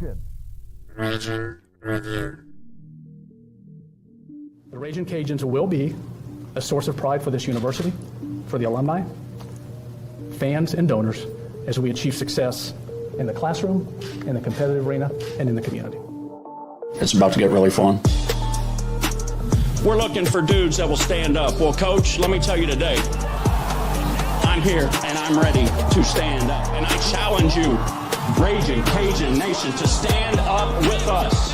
Raging. Raging Review. The Raging Cajuns will be a source of pride for this university, for the alumni, fans, and donors as we achieve success in the classroom, in the competitive arena, and in the community. It's about to get really fun. We're looking for dudes that will stand up. Well, Coach, let me tell you today, I'm here and I'm ready to stand up. And I challenge you, Raging Cajun Nation, to stand up with us.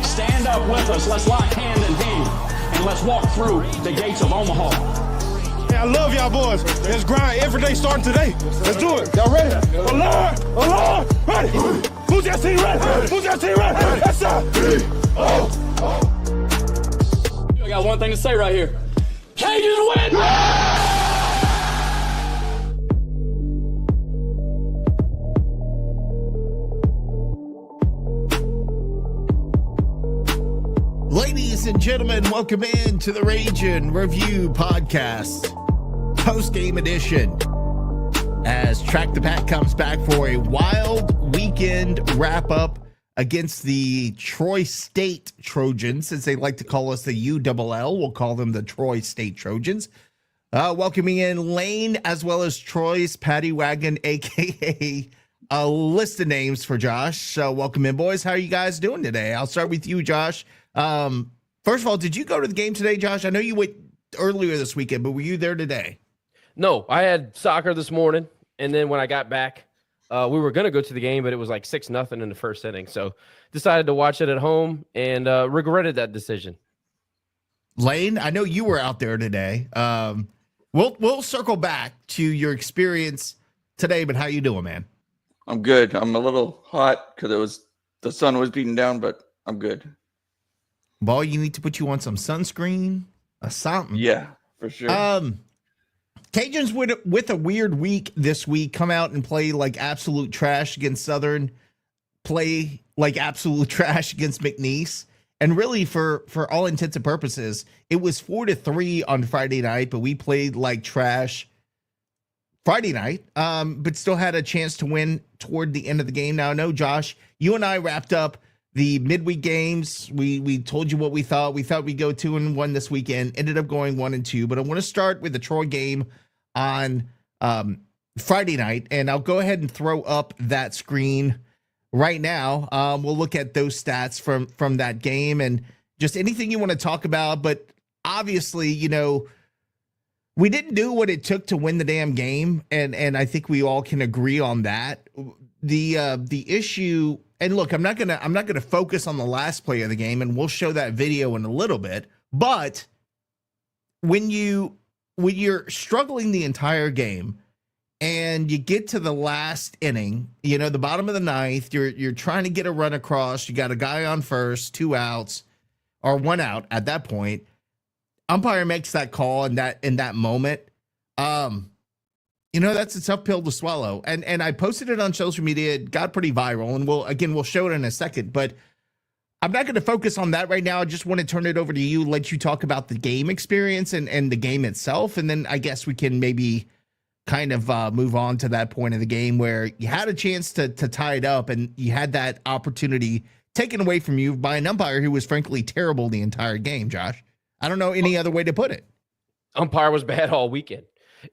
Stand up with us. Let's lock hand in hand and let's walk through the gates of Omaha. I love y'all boys. Let's grind every day starting today. Let's do it. Y'all ready? Alert! Ready? Who's that team ready? Who's that team ready? That's up. I got one thing to say right here. Cajuns win! Ladies and gentlemen, welcome in to the Raging Review Podcast, post-game edition, as Track the Pack comes back for a wild weekend wrap-up against the Troy State Trojans, as they like to call us, the ULL. We'll call them the Troy State Trojans. Welcoming in Lane, as well as Troy's Paddy Wagon, a.k.a. a list of names for Josh. So welcome in, boys. How are you guys doing today? I'll start with you, Josh. First of all, did you go to the game today, Josh? I know you went earlier this weekend, but were you there today? No, I had soccer this morning, and then when I got back, we were going to go to the game, but it was like 6-0 in the first inning. So decided to watch it at home and regretted that decision. Lane, I know you were out there today. We'll circle back to your experience today, but how you doing, man? I'm good. I'm a little hot because the sun was beating down, but I'm good. Ball, you need to put you on some sunscreen or something. Yeah, for sure. Cajuns with a weird week this week, come out and play like absolute trash against Southern, play like absolute trash against McNeese. And really, for all intents and purposes, it was 4-3 on Friday night, but we played like trash Friday night, but still had a chance to win toward the end of the game. Now, I know, Josh, you and I wrapped up the midweek games. We told you what we thought. We thought we'd go 2-1 this weekend. Ended up going 1-2. But I want to start with the Troy game on Friday night, and I'll go ahead and throw up that screen right now. We'll look at those stats from that game and just anything you want to talk about. But obviously, you know, we didn't do what it took to win the damn game, and I think we all can agree on that. The issue. And look, I'm not gonna focus on the last play of the game, and we'll show that video in a little bit. But when you're struggling the entire game, and you get to the last inning, you know, the bottom of the ninth, you're trying to get a run across. You got a guy on first, 2 outs, or 1 out at that point. Umpire makes that call in that moment. You know, that's a tough pill to swallow. And I posted it on social media. It got pretty viral. And we'll show it in a second. But I'm not going to focus on that right now. I just want to turn it over to you, let you talk about the game experience and the game itself. And then I guess we can maybe kind of move on to that point of the game where you had a chance to tie it up, and you had that opportunity taken away from you by an umpire who was frankly terrible the entire game, Josh. I don't know any other way to put it. Umpire was bad all weekend.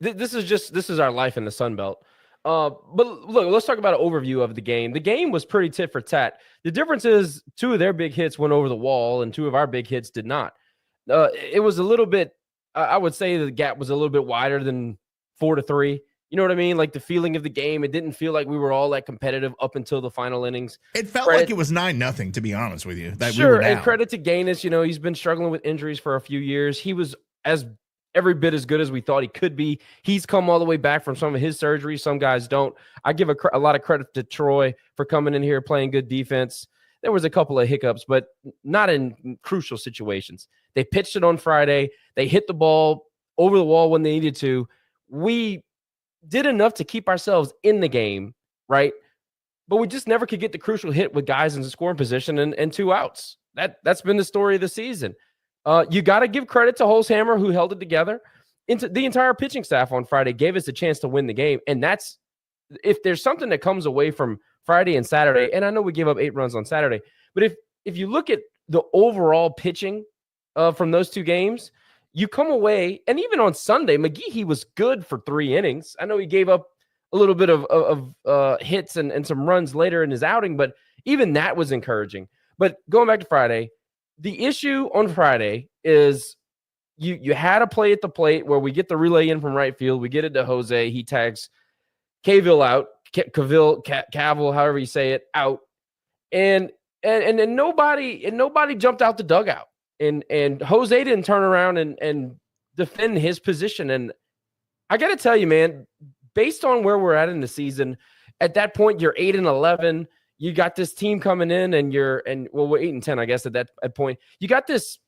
This is our life in the Sun Belt. But look, let's talk about an overview of the game. The game was pretty tit for tat. The difference is 2 of their big hits went over the wall and 2 of our big hits did not. It was a little bit, I would say the gap was a little bit wider than 4-3. You know what I mean? Like the feeling of the game, it didn't feel like we were all that competitive up until the final innings. It felt like it was 9-0, to be honest with you. That sure, we were down. And credit to Gaines. You know, he's been struggling with injuries for a few years. He was every bit as good as we thought he could be. He's come all the way back from some of his surgeries. Some guys don't. I give a lot of credit to Troy for coming in here, playing good defense. There was a couple of hiccups, but not in crucial situations. They pitched it on Friday. They hit the ball over the wall when they needed to. We did enough to keep ourselves in the game, right? But we just never could get the crucial hit with guys in the scoring position and 2 outs. That's been the story of the season. You got to give credit to Holzhammer, who held it together. The entire pitching staff on Friday gave us a chance to win the game. And that's, if there's something that comes away from Friday and Saturday, and I know we gave up 8 runs on Saturday, but if you look at the overall pitching from those 2 games, you come away, and even on Sunday, McGehee was good for 3 innings. I know he gave up a little bit of hits and some runs later in his outing, but even that was encouraging. But going back to Friday, the issue on Friday is you had a play at the plate where we get the relay in from right field. We get it to Jose. He tags Cavill out, Cavill, however you say it, out. And then nobody jumped out the dugout. And Jose didn't turn around and defend his position. And I got to tell you, man, based on where we're at in the season, at that point, you're 8-11. You got this team coming in, and we're 8-10, I guess, at that point. You got this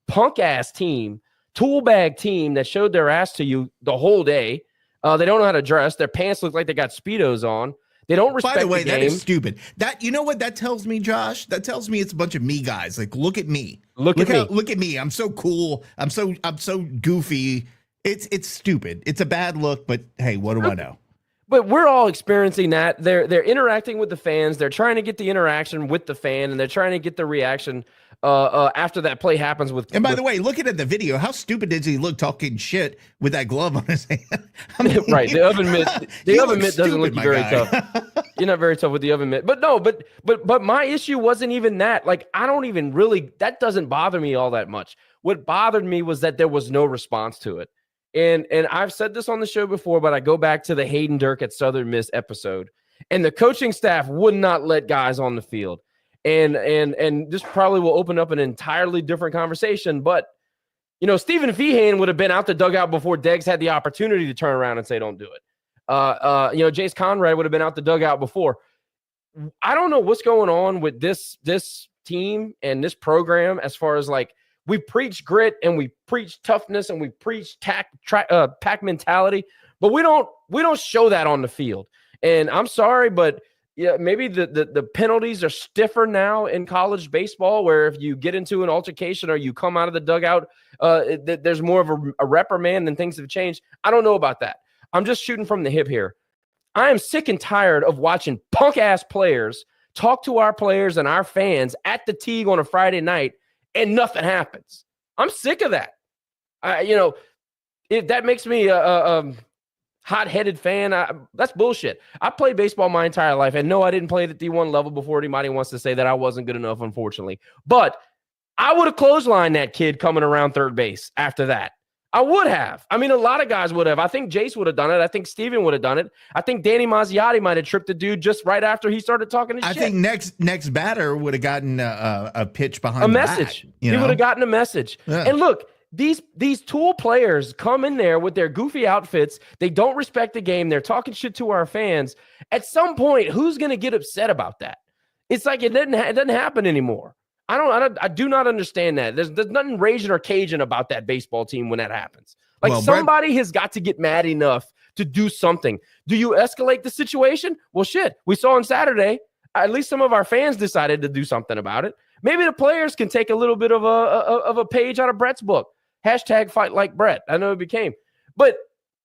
punk ass team, tool bag team that showed their ass to you the whole day. They don't know how to dress. Their pants look like they got Speedos on. They don't respect By the way, the game. that is stupid. That, you know what that tells me, Josh? That tells me it's a bunch of me guys. Like, look at me. Look at me. I'm so cool. I'm so goofy. It's stupid. It's a bad look, but hey, what do I know? But we're all experiencing that. They're interacting with the fans. They're trying to get the interaction with the fan, and they're trying to get the reaction after that play happens with. And by the way, looking at the video, how stupid does he look talking shit with that glove on his hand? I mean, right, the oven mitt. The oven mitt doesn't look very tough. You're not very tough with the oven mitt. But no, but my issue wasn't even that. Like, I don't even really. That doesn't bother me all that much. What bothered me was that there was no response to it. And I've said this on the show before, but I go back to the Hayden Dirk at Southern Miss episode, and the coaching staff would not let guys on the field. And this probably will open up an entirely different conversation. But, Stephen Feehan would have been out the dugout before Deggs had the opportunity to turn around and say, don't do it. Jace Conrad would have been out the dugout before. I don't know what's going on with this team and this program as far as, like, we preach grit and we preach toughness and we preach pack mentality, but we don't show that on the field. And I'm sorry, but yeah, maybe the penalties are stiffer now in college baseball, where if you get into an altercation or you come out of the dugout, there's more of a reprimand and things have changed. I don't know about that. I'm just shooting from the hip here. I am sick and tired of watching punk ass players talk to our players and our fans at the Tigue on a Friday night, and nothing happens. I'm sick of that. If that makes me a hot-headed fan, that's bullshit. I played baseball my entire life, and no, I didn't play at the D1 level before anybody wants to say that I wasn't good enough, unfortunately. But I would have clotheslined that kid coming around third base after that. I would have. I mean, a lot of guys would have. I think Jace would have done it. I think Steven would have done it. I think Danny Mazziotti might have tripped the dude just right after he started talking his shit. I think next batter would have gotten a pitch behind a the message. Bat, He would have gotten a message. Yeah. And look, these tool players come in there with their goofy outfits. They don't respect the game. They're talking shit to our fans. At some point, who's going to get upset about that? It's like it doesn't happen anymore. I do not understand that. There's nothing raging or caging about that baseball team when that happens. Like, somebody has got to get mad enough to do something. Do you escalate the situation? Well, shit. We saw on Saturday, at least some of our fans decided to do something about it. Maybe the players can take a little bit of a page out of Brett's book. Hashtag fight like Brett. I know it became. But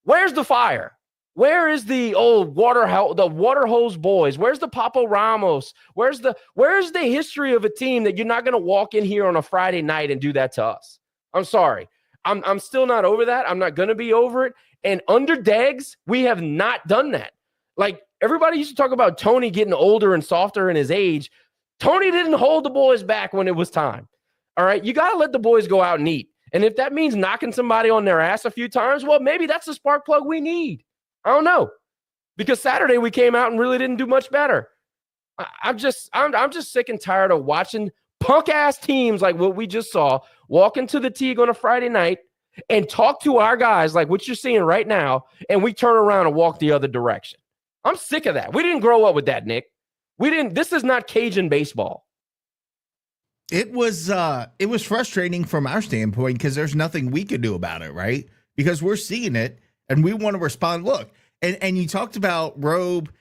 where's the fire? Where is the old water hose boys? Where's the Papo Ramos? Where's the history of a team that you're not going to walk in here on a Friday night and do that to us? I'm sorry. I'm still not over that. I'm not going to be over it. And under Deggs, we have not done that. Like, everybody used to talk about Tony getting older and softer in his age. Tony didn't hold the boys back when it was time. All right. You got to let the boys go out and eat. And if that means knocking somebody on their ass a few times, well, maybe that's the spark plug we need. I don't know, because Saturday we came out and really didn't do much better. I'm just sick and tired of watching punk ass teams like what we just saw walk into the Tigue on a Friday night and talk to our guys like what you're seeing right now, and we turn around and walk the other direction. I'm sick of that. We didn't grow up with that, Nick. We didn't. This is not Cajun baseball. It was frustrating from our standpoint because there's nothing we could do about it, right? Because we're seeing it. And we want to respond. Look, and you talked about Robe.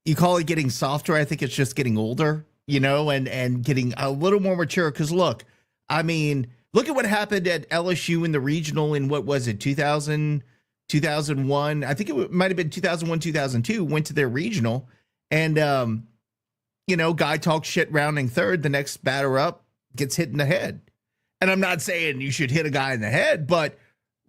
You call it getting softer. I think it's just getting older, and getting a little more mature. Because look, I mean, look at what happened at LSU in the regional in what was it, 2000, 2001? I think it might have been 2001, 2002. Went to their regional, and guy talks shit rounding third, the next batter up gets hit in the head. And I'm not saying you should hit a guy in the head, but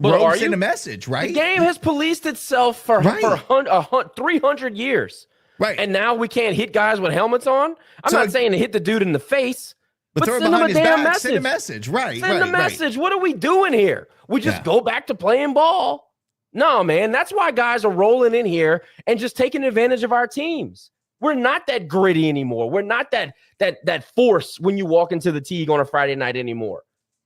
Rome sent a message, right? The game has policed itself for 300 years. Right. And now we can't hit guys with helmets on? I'm not saying to hit the dude in the face, but throw send him a his damn back, message. Send a message, right. Send a message. What are we doing here? We just go back to playing ball? No, man. That's why guys are rolling in here and just taking advantage of our teams. We're not that gritty anymore. We're not that force when you walk into the Tigue on a Friday night anymore.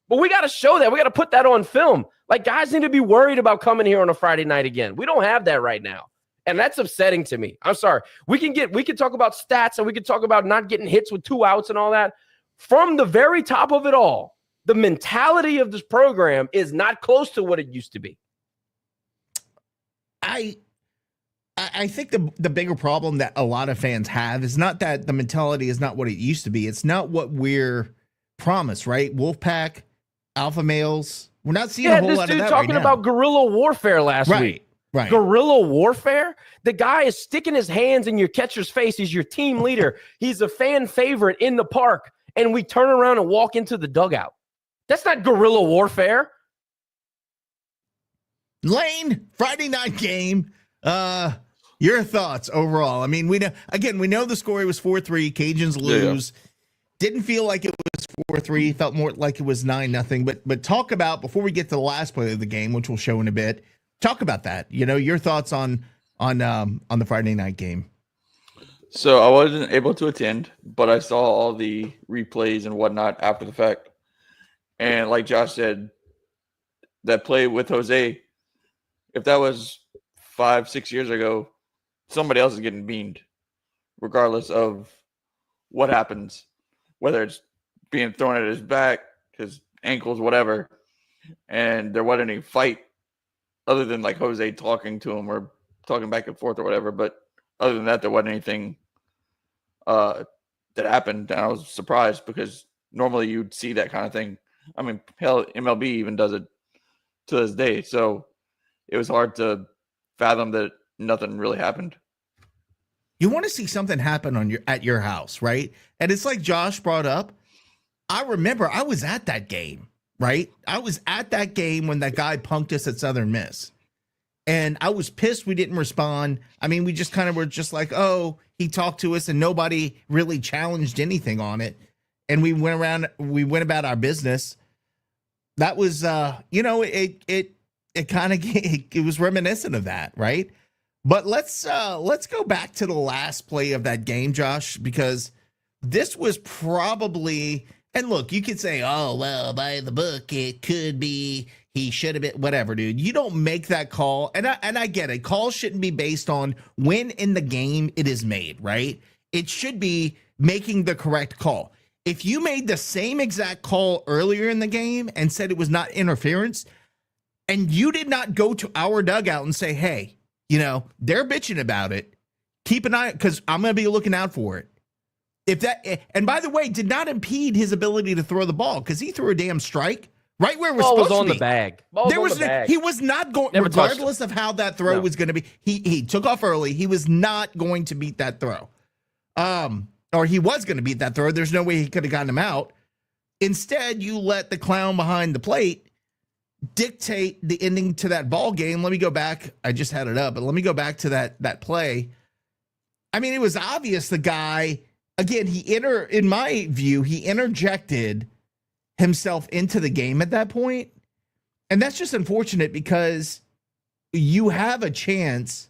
But we got to show that. We got to put that on film. Like, guys need to be worried about coming here on a Friday night again. We don't have that right now. And that's upsetting to me. I'm sorry. We can talk about stats and we can talk about not getting hits with 2 outs and all that. From the very top of it all, the mentality of this program is not close to what it used to be. I think the bigger problem that a lot of fans have is not that the mentality is not what it used to be. It's not what we're promised, right? Wolfpack, alpha males. We're not seeing a whole lot of that right now. This dude talking about guerrilla warfare last week. Right. Guerrilla warfare? The guy is sticking his hands in your catcher's face. He's your team leader. He's a fan favorite in the park. And we turn around and walk into the dugout. That's not guerrilla warfare. Lane, Friday night game. Your thoughts overall? I mean, we know the score was 4-3. Cajuns lose. Yeah. Didn't feel like it was 4-3. Felt more like it was 9-0. But talk about, before we get to the last play of the game, which we'll show in a bit, talk about that. Your thoughts on the Friday night game. So I wasn't able to attend, but I saw all the replays and whatnot after the fact. And like Josh said, that play with Jose, if that was 5-6 years ago, somebody else is getting beamed, regardless of what happens, whether it's being thrown at his back, his ankles, whatever. And there wasn't any fight other than like Jose talking to him or talking back and forth or whatever. But other than that, there wasn't anything that happened. And I was surprised because normally you'd see that kind of thing. I mean, hell, MLB even does it to this day. So it was hard to fathom that nothing really happened. You want to see something happen at your house, right? And it's like Josh brought up. I remember I was at that game, right? I was at that game when that guy punked us at Southern Miss. And I was pissed we didn't respond. I mean, we just kind of were just like, oh, he talked to us and nobody really challenged anything on it. And we went about our business. That was, it kind of, it was reminiscent of that, right? But let's go back to the last play of that game, Josh, because this was probably, and look, you could say, oh, well, by the book, it could be, he should have been, whatever, dude. You don't make that call. And I get it. Calls shouldn't be based on when in the game it is made, right? It should be making the correct call. If you made the same exact call earlier in the game and said it was not interference, and you did not go to our dugout and say, hey, they're bitching about it, keep an eye, because I'm going to be looking out for it. If that, and by the way, did not impede his ability to throw the ball, because he threw a damn strike right where it was supposed to be. Ball was on the bag. There was he was not going, regardless of how that throw was going to be. He took off early. He was not going to beat that throw. Or he was going to beat that throw. There's no way he could have gotten him out. Instead, you let the clown behind the plate dictate the ending to that ball game. Let me go back. I just had it up, but let me go back to that play. I mean, it was obvious the guy, again, in my view, he interjected himself into the game at that point. And that's just unfortunate because you have a chance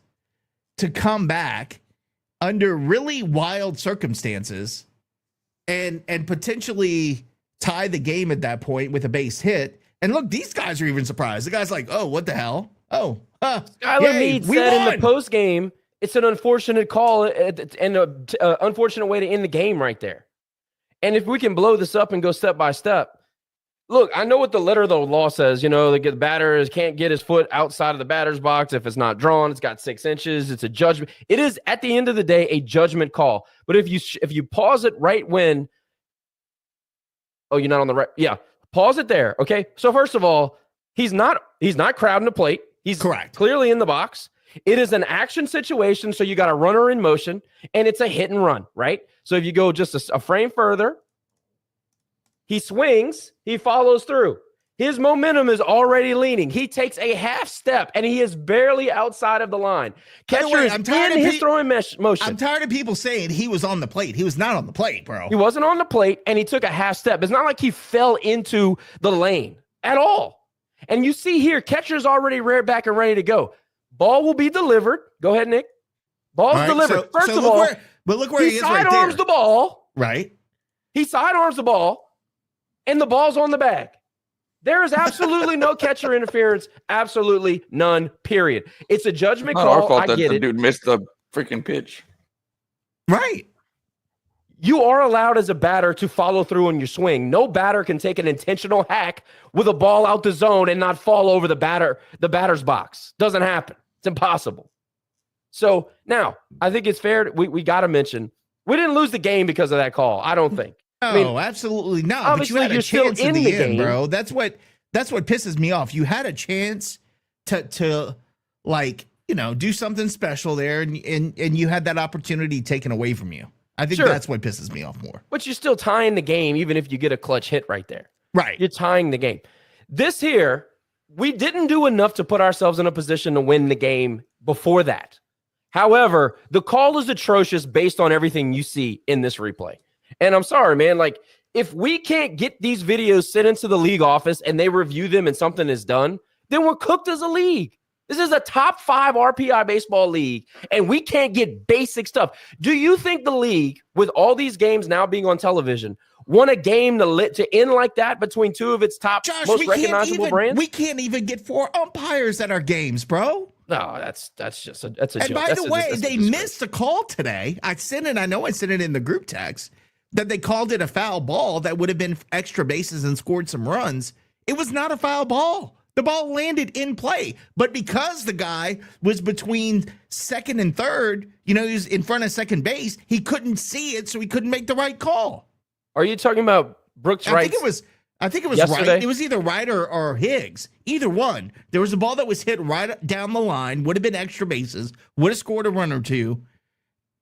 to come back under really wild circumstances and potentially tie the game at that point with a base hit. And look, these guys are even surprised. The guy's like, oh, what the hell? Oh, Skylar Meade said in the post game, it's an unfortunate call and an unfortunate way to end the game right there. And if we can blow this up and go step by step, look, I know what the letter of the law says. The batter can't get his foot outside of the batter's box if it's not drawn. It's got 6 inches. It's a judgment. It is, at the end of the day, a judgment call. But if you pause it right when, oh, you're not on the right, yeah. Pause it there, okay? So first of all, he's not crowding the plate. He's correct, clearly in the box. It is an action situation, so you got a runner in motion, and it's a hit and run, right? So if you go just a frame further, he swings, he follows through. His momentum is already leaning. He takes a half step, and he is barely outside of the line. Catcher is in his throwing motion. I'm tired of people saying he was on the plate. He was not on the plate, bro. He wasn't on the plate, and he took a half step. It's not like he fell into the lane at all. And you see here, catcher's already reared back and ready to go. Ball will be delivered. Go ahead, Nick. Ball's delivered. First of all, look where he is right there. Sidearms the ball. Right. He sidearms the ball, and the ball's on the bag. There is absolutely no catcher interference. Absolutely none, period. It's a judgment Not call. our fault I that get the it. dude missed the freaking pitch. Right. You are allowed as a batter to follow through on your swing. No batter can take an intentional hack with a ball out the zone and not fall over the batter's box. Doesn't happen. It's impossible. So now I think it's fair. We got to mention we didn't lose the game because of that call. I don't think. No, absolutely not. But you obviously had a you're still chance in in the the end, game. bro. That's what pisses me off. You had a chance to like, do something special there, and you had that opportunity taken away from you. I think Sure. that's what pisses me off more. But you're still tying the game, even if you get a clutch hit right there. Right. You're tying the game. This here, we didn't do enough to put ourselves in a position to win the game before that. However, the call is atrocious based on everything you see in this replay. And I'm sorry, man. Like, if we can't get these videos sent into the league office and they review them and something is done, then we're cooked as a league. This is a top 5 RPI baseball league, and we can't get basic stuff. Do you think the league, with all these games now being on television, want a game to end like that between two of its top, most recognizable brands? We can't even get 4 umpires at our games, bro. No, that's just a joke. And by the way, they missed a call today. I sent it in the group text that they called it a foul ball that would have been extra bases and scored some runs. It was not a foul ball. The ball landed in play, but because the guy was between second and third, he was in front of second base, he couldn't see it, so he couldn't make the right call. Are you talking about Brooks Wright? I think it was yesterday? Wright. It was either Wright or Higgs. Either one. There was a ball that was hit right down the line, would have been extra bases, would have scored a run or two.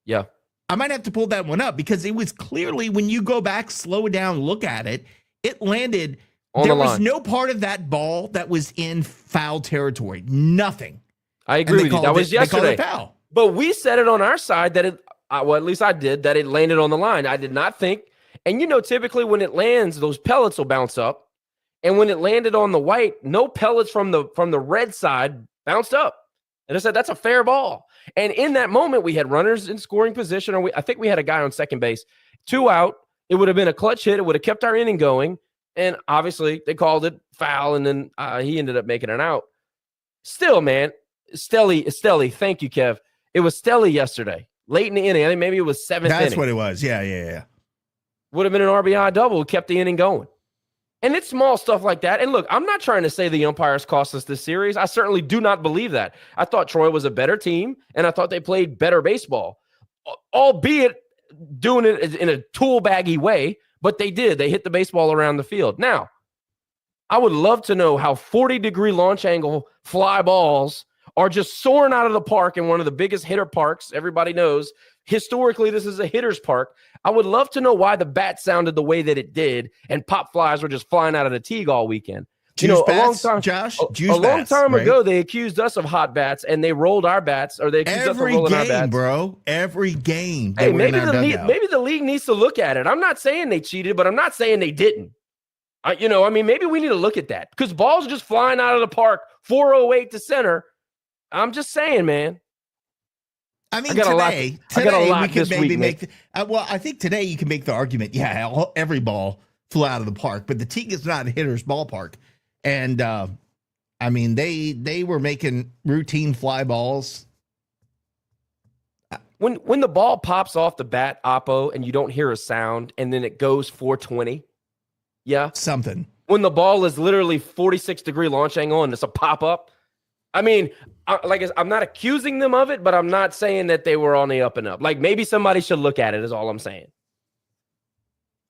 Yeah. I might have to pull that one up because it was clearly, when you go back, slow it down, look at it, it landed. There was no part of that ball that was in foul territory. Nothing. I agree with you. That was yesterday. Foul. But we said it on our side that at least I did, that it landed on the line. I did not think. And typically when it lands, those pellets will bounce up. And when it landed on the white, no pellets from the red side bounced up. And I said, that's a fair ball. And in that moment, we had runners in scoring position. I think we had a guy on second base. 2 out. It would have been a clutch hit. It would have kept our inning going. And obviously, they called it foul, and then he ended up making an out. Still, man, Stelly, thank you, Kev. It was Stelly yesterday, late in the inning. I think maybe it was 7th inning. That's what it was. Yeah. Would have been an RBI double, kept the inning going. And it's small stuff like that. And look, I'm not trying to say the umpires cost us this series. I certainly do not believe that. I thought Troy was a better team, and I thought they played better baseball, albeit doing it in a tool baggy way. But they did. They hit the baseball around the field. Now, I would love to know how 40-degree launch angle fly balls are just soaring out of the park in one of the biggest hitter parks. Everybody knows. Historically, this is a hitter's park. I would love to know why the bat sounded the way that it did and pop flies were just flying out of the Tigue all weekend. A long time ago, they accused us of hot bats, and they rolled our bats, or they accused us of rolling our bats. Bro. Every game. Hey, maybe the league needs to look at it. I'm not saying they cheated, but I'm not saying they didn't. Maybe we need to look at that because balls are just flying out of the park, 408 to center. I'm just saying, man. I mean, today we could maybe make. I think today you can make the argument. Yeah, every ball flew out of the park, but the Tigue is not a hitter's ballpark. And they were making routine fly balls. When the ball pops off the bat, Oppo, and you don't hear a sound, and then it goes 420, yeah, something. When the ball is literally 46-degree launch angle and it's a pop up, I'm not accusing them of it, but I'm not saying that they were on the up and up. Like maybe somebody should look at it. Is all I'm saying.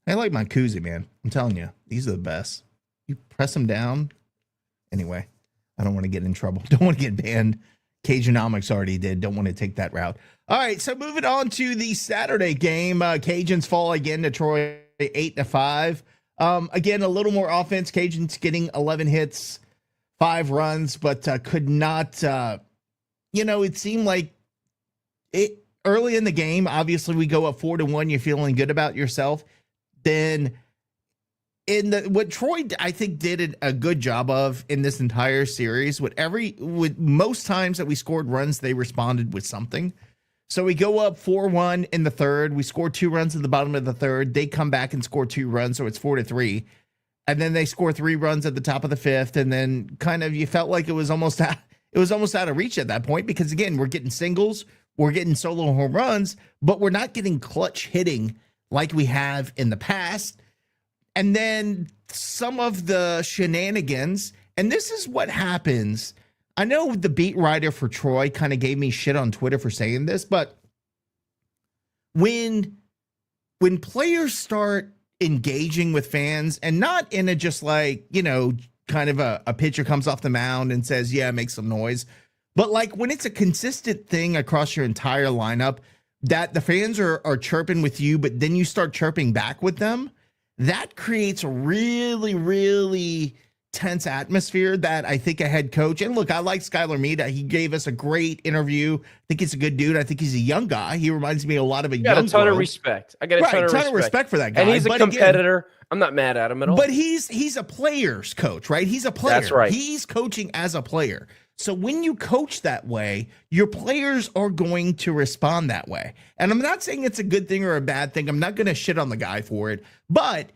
I like my koozie, man. I'm telling you, these are the best. You press them down. Anyway, I don't want to get in trouble. Don't want to get banned. Cajunomics already did. Don't want to take that route. All right, so moving on to the Saturday game. Cajuns fall again to Troy 8-5. Again, a little more offense. Cajuns getting 11 hits, 5 runs, but could not, it seemed like it early in the game. Obviously, we go up 4-1. You're feeling good about yourself. Then what Troy, I think, did a good job of in this entire series, with most times that we scored runs, they responded with something. So we go up 4-1 in the third. We score 2 runs at the bottom of the third. They come back and score 2 runs, so it's 4-3. And then they score 3 runs at the top of the fifth. And then kind of you felt like it was almost out of reach at that point, because again, we're getting singles, we're getting solo home runs, but we're not getting clutch hitting like we have in the past. And then some of the shenanigans, and this is what happens. I know the beat writer for Troy kind of gave me shit on Twitter for saying this, but when players start engaging with fans, and not in a just like, kind of a pitcher comes off the mound and says, yeah, make some noise, but like when it's a consistent thing across your entire lineup that the fans are chirping with you, but then you start chirping back with them, that creates a really, really tense atmosphere that I think a head coach, and look, I like Skylar Mead. He gave us a great interview. I think he's a good dude. I think he's a young guy. He reminds me a lot of a young. Got a ton of respect. I got a ton of respect for that guy. And he's a competitor. Again, I'm not mad at him at all. But he's a player's coach, right? He's a player. That's right. He's coaching as a player. So when you coach that way, your players are going to respond that way. And I'm not saying it's a good thing or a bad thing. I'm not going to shit on the guy for it. But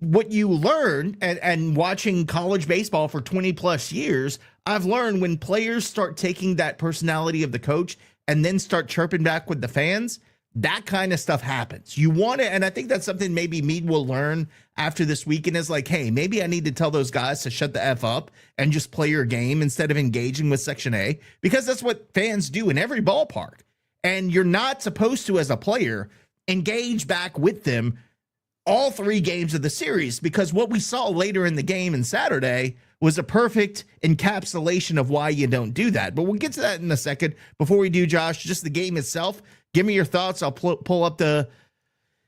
what you learn, and watching college baseball for 20 plus years, I've learned when players start taking that personality of the coach and then start chirping back with the fans, that kind of stuff happens. You want to, and I think that's something maybe Mead will learn after this weekend, is like, hey, maybe I need to tell those guys to shut the F up and just play your game instead of engaging with Section A, because that's what fans do in every ballpark. And you're not supposed to, as a player, engage back with them all 3 games of the series, because what we saw later in the game in Saturday was a perfect encapsulation of why you don't do that. But we'll get to that in a second. Before we do, Josh, just the game itself, give me your thoughts. I'll pull up the,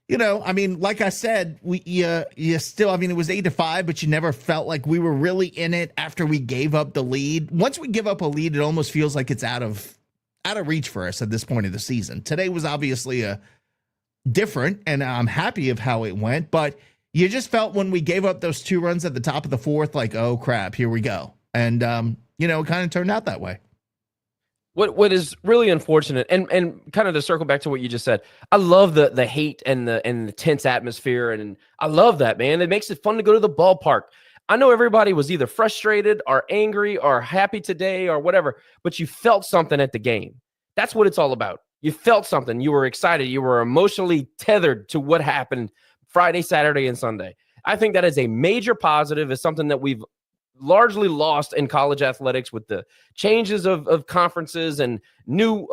like I said, you still, it was 8-5, but you never felt like we were really in it after we gave up the lead. Once we give up a lead, it almost feels like it's out of reach for us at this point of the season. Today was obviously different, and I'm happy of how it went, but you just felt when we gave up those 2 runs at the top of the fourth, like, oh crap, here we go. And it kind of turned out that way. What is really unfortunate, and kind of to circle back to what you just said, I love the hate and the tense atmosphere, and I love that, man. It makes it fun to go to the ballpark. I know everybody was either frustrated or angry or happy today or whatever, but you felt something at the game. That's what it's all about. You felt something. You were excited. You were emotionally tethered to what happened Friday, Saturday, and Sunday. I think that is a major positive. It's something that we've largely lost in college athletics with the changes of conferences and new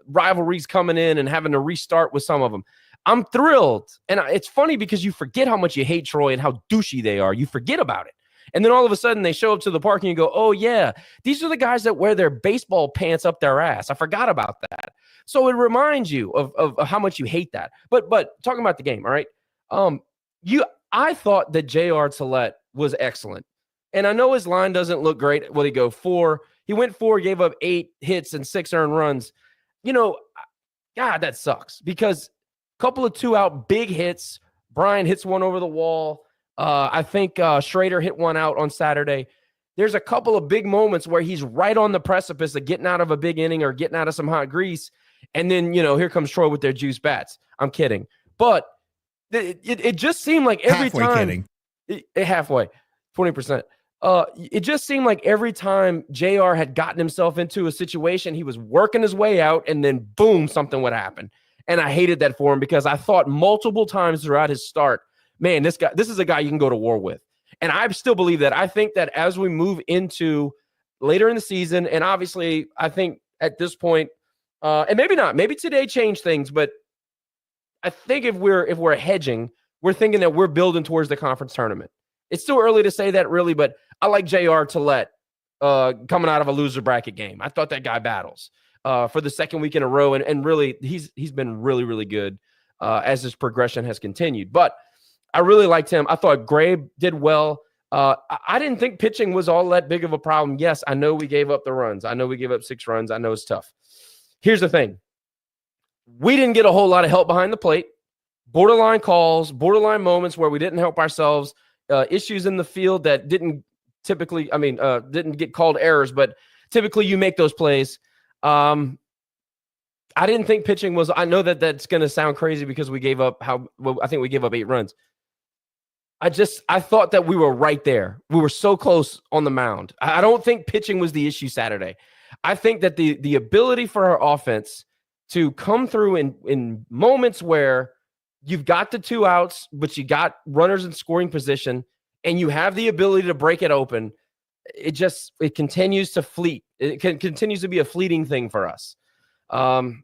rivalries coming in and having to restart with some of them. I'm thrilled. And it's funny because you forget how much you hate Troy and how douchey they are. You forget about it. And then all of a sudden they show up to the park and you go, oh yeah, these are the guys that wear their baseball pants up their ass. I forgot about that. So it reminds you of how much you hate that. But talking about the game, all right? I thought that J.R. Tillett was excellent. And I know his line doesn't look great. Well, he go 4. He went 4, gave up 8 hits and 6 earned runs. God, that sucks, because a couple of 2-out big hits. Brian hits one over the wall. I think Schrader hit one out on Saturday. There's a couple of big moments where he's right on the precipice of getting out of a big inning or getting out of some hot grease. And then, here comes Troy with their juice bats. I'm kidding. But it just seemed like every time. Halfway, 20%. It just seemed like every time JR had gotten himself into a situation, he was working his way out, and then boom, something would happen. And I hated that for him, because I thought multiple times throughout his start, man, this is a guy you can go to war with. And I still believe that. I think that as we move into later in the season, and obviously I think at this point, and maybe not, maybe today changed things, but I think if we're hedging, we're thinking that we're building towards the conference tournament. It's still early to say that, really, but I like J.R. Tillett coming out of a loser bracket game. I thought that guy battles for the second week in a row, and really he's been really, really good as his progression has continued. But I really liked him. I thought Grabe did well. I didn't think pitching was all that big of a problem. Yes, I know we gave up the runs. I know we gave up 6 runs. I know it's tough. Here's the thing. We didn't get a whole lot of help behind the plate. Borderline calls, borderline moments where we didn't help ourselves, issues in the field that didn't typically, didn't get called errors, but typically you make those plays. I didn't think pitching was, I know that that's going to sound crazy because we gave up I think we gave up 8 runs. I thought that we were right there. We were so close on the mound. I don't think pitching was the issue Saturday. I think that the ability for our offense to come through in moments where you've got the 2 outs, but you got runners in scoring position, and you have the ability to break it open. It continues to fleet. It continues to be a fleeting thing for us. And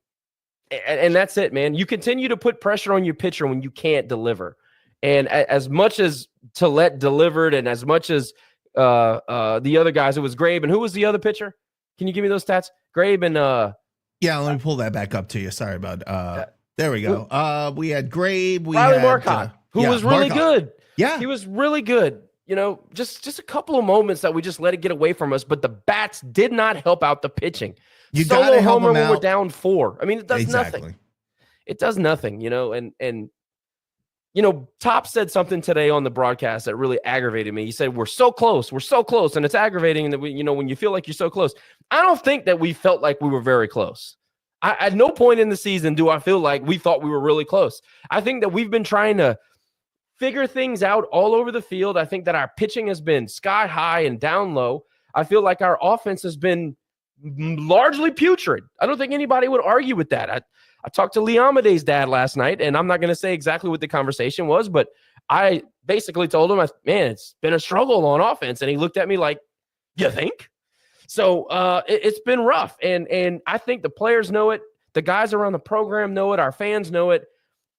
that's it, man. You continue to put pressure on your pitcher when you can't deliver. And as much as Tillett delivered, and as much as the other guys, it was Grabe. And who was the other pitcher? Can you give me those stats? Grabe and yeah, let me pull that back up to you. Sorry about there we go. We had Grabe, Riley Marcotte, who was really good. Yeah, he was really good. You know, just a couple of moments that we just let it get away from us, but the bats did not help out the pitching. You Solo homer when we're down 4. I mean, it does nothing. It does nothing, you know, and you know, Top said something today on the broadcast that really aggravated me. He said, we're so close, and it's aggravating that when you feel like you're so close. I don't think that we felt like we were very close. At no point in the season do I feel like we thought we were really close. I think that we've been trying to figure things out all over the field. I think that our pitching has been sky high and down low. I feel like our offense has been largely putrid. I don't think anybody would argue with that. I talked to Lee Amade's dad last night, and I'm not going to say exactly what the conversation was, but I basically told him, man, it's been a struggle on offense. And he looked at me like, you think? So it's been rough. And I think the players know it. The guys around the program know it. Our fans know it.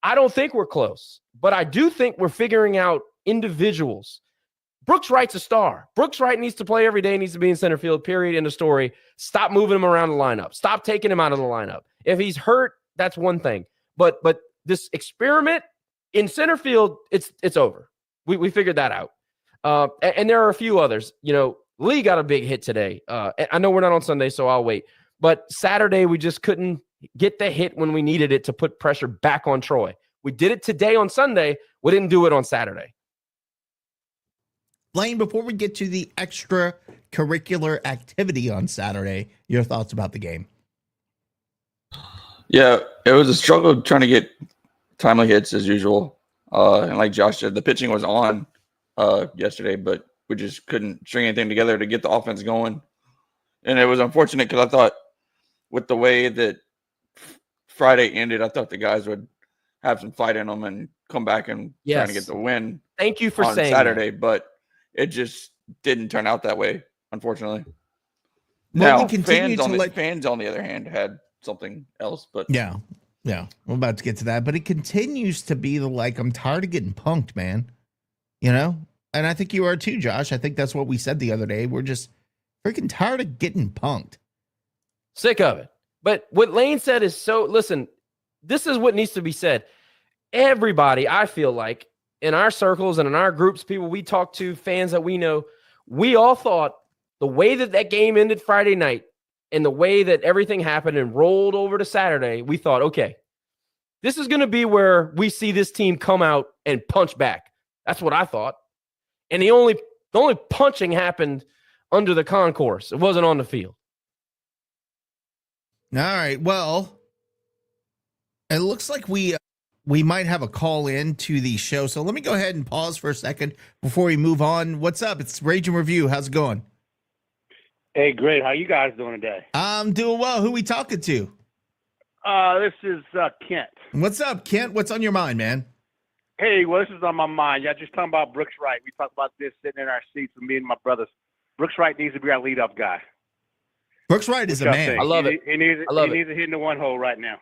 I don't think we're close, but I do think we're figuring out individuals. Brooks Wright's a star. Brooks Wright needs to play every day, needs to be in center field, period, end of story. Stop moving him around the lineup. Stop taking him out of the lineup. If he's hurt, that's one thing. But this experiment in center field, it's over. We figured that out. And there are a few others. You know, Lee got a big hit today. I know we're not on Sunday, so I'll wait. But Saturday, we just couldn't get the hit when we needed it to put pressure back on Troy. We did it today on Sunday. We didn't do it on Saturday. Blaine, before we get to the extracurricular activity on Saturday, your thoughts about the game? Yeah, it was a struggle trying to get timely hits as usual. And like Josh said, the pitching was on yesterday, but we just couldn't string anything together to get the offense going. And it was unfortunate because I thought with the way that Friday ended, I thought the guys would have some fight in them and come back and trying to get the win. Thank you for on saying Saturday, that. But it just didn't turn out that way, unfortunately. Well, now, fans on the other hand had something else, but yeah, we're about to get to that. But it continues to be I'm tired of getting punked, man. You know, and I think you are too, Josh. I think that's what we said the other day. We're just freaking tired of getting punked. Sick of it. But what Lane said is listen, this is what needs to be said. Everybody, I feel like, in our circles and in our groups, people we talk to, fans that we know, we all thought the way that game ended Friday night and the way that everything happened and rolled over to Saturday, we thought, okay, this is going to be where we see this team come out and punch back. That's what I thought. And the only punching happened under the concourse. It wasn't on the field. All right. Well, it looks like we might have a call in to the show. So let me go ahead and pause for a second before we move on. What's up? It's Rage and Review. How's it going? Hey, great. How you guys doing today? I'm doing well. Who we talking to? This is Kent. What's up, Kent? What's on your mind, man? Hey, well, this is on my mind. Yeah, just talking about Brooks Wright. We talked about this sitting in our seats with me and my brothers. Brooks Wright needs to be our leadoff guy. Brooks Wright is a man. I love it. He needs to hit in the 1 hole right now.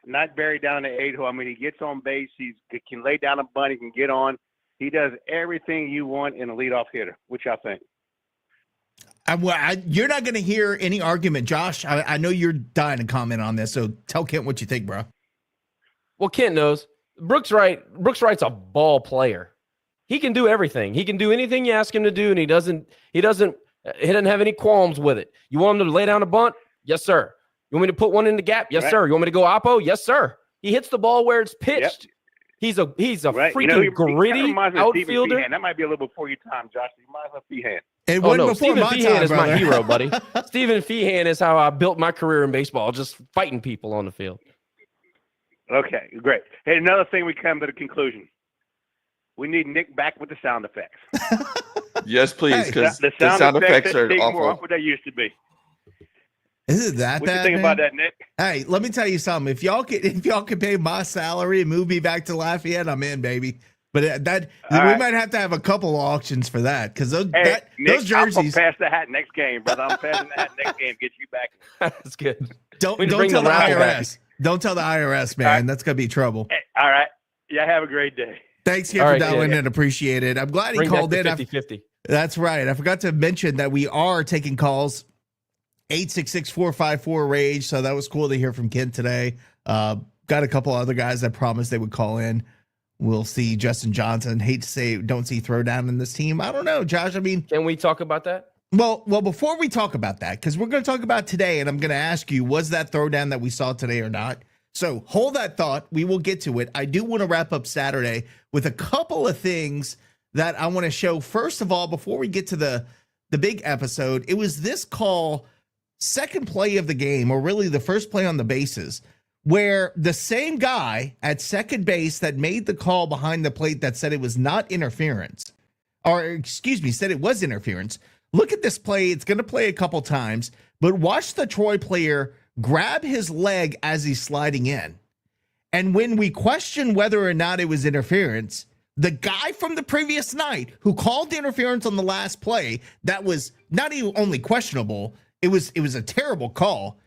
Not buried down in the 8 hole. I mean, he gets on base. He can lay down a bunt. He can get on. He does everything you want in a leadoff hitter, which I think. You're not going to hear any argument, Josh. I know you're dying to comment on this, so tell Kent what you think, bro. Well, Kent knows. Brooks Wright's a ball player. He can do everything. He can do anything you ask him to do, and he doesn't have any qualms with it. You want him to lay down a bunt? Yes, sir. You want me to put one in the gap? Yes, sir. You want me to go oppo? Yes, sir. He hits the ball where it's pitched. Yep. He's a freaking gritty outfielder. That might be a little before your time, Josh. You might have Feehan. It wasn't before Stephen my Feehan time, is brother. my hero, buddy. Stephen Feehan is how I built my career in baseball, just fighting people on the field. Okay, great. Hey, another thing, we come to the conclusion. We need Nick back with the sound effects. Yes, please, because the sound effects are more awful. what they used to be. Is it that What bad? you think man? about that, Nick? Hey, let me tell you something. If y'all could pay my salary and move me back to Lafayette, I'm in, baby. But we might have to have a couple auctions for that because those Nick, jerseys. I'm gonna pass the hat next game, brother. I'm passing the hat next game. Get you back. That's good. Don't bring tell the the raffle IRS. back. Don't tell the IRS, man. right. That's gonna be trouble. Hey, all right. Yeah, have a great day. Thanks again All for right, dialing yeah. in. Appreciate it. I'm glad he Bring called back in. the 50-50. That's right. I forgot to mention that we are taking calls. 866-454-RAGE. So that was cool to hear from Kent today. Got a couple other guys that promised they would call in. We'll see Justin Johnson. Hate to say don't see throwdown in this team. I don't know, Josh. I mean, Can we talk about that? well, before we talk about that, because we're going to talk about today, and I'm going to ask you, was that throwdown that we saw today or not? So hold that thought. We will get to it. I do want to wrap up Saturday with a couple of things that I want to show. First of all, before we get to the big episode, it was this call, second play of the game, or really the first play on the bases, where the same guy at second base that made the call behind the plate that said it was not interference, or excuse me, said it was interference. Look at this play. It's going to play a couple times, but watch the Troy player grab his leg as he's sliding in. And when we question whether or not it was interference, the guy from the previous night who called the interference on the last play, that was not even only questionable, it was a terrible call,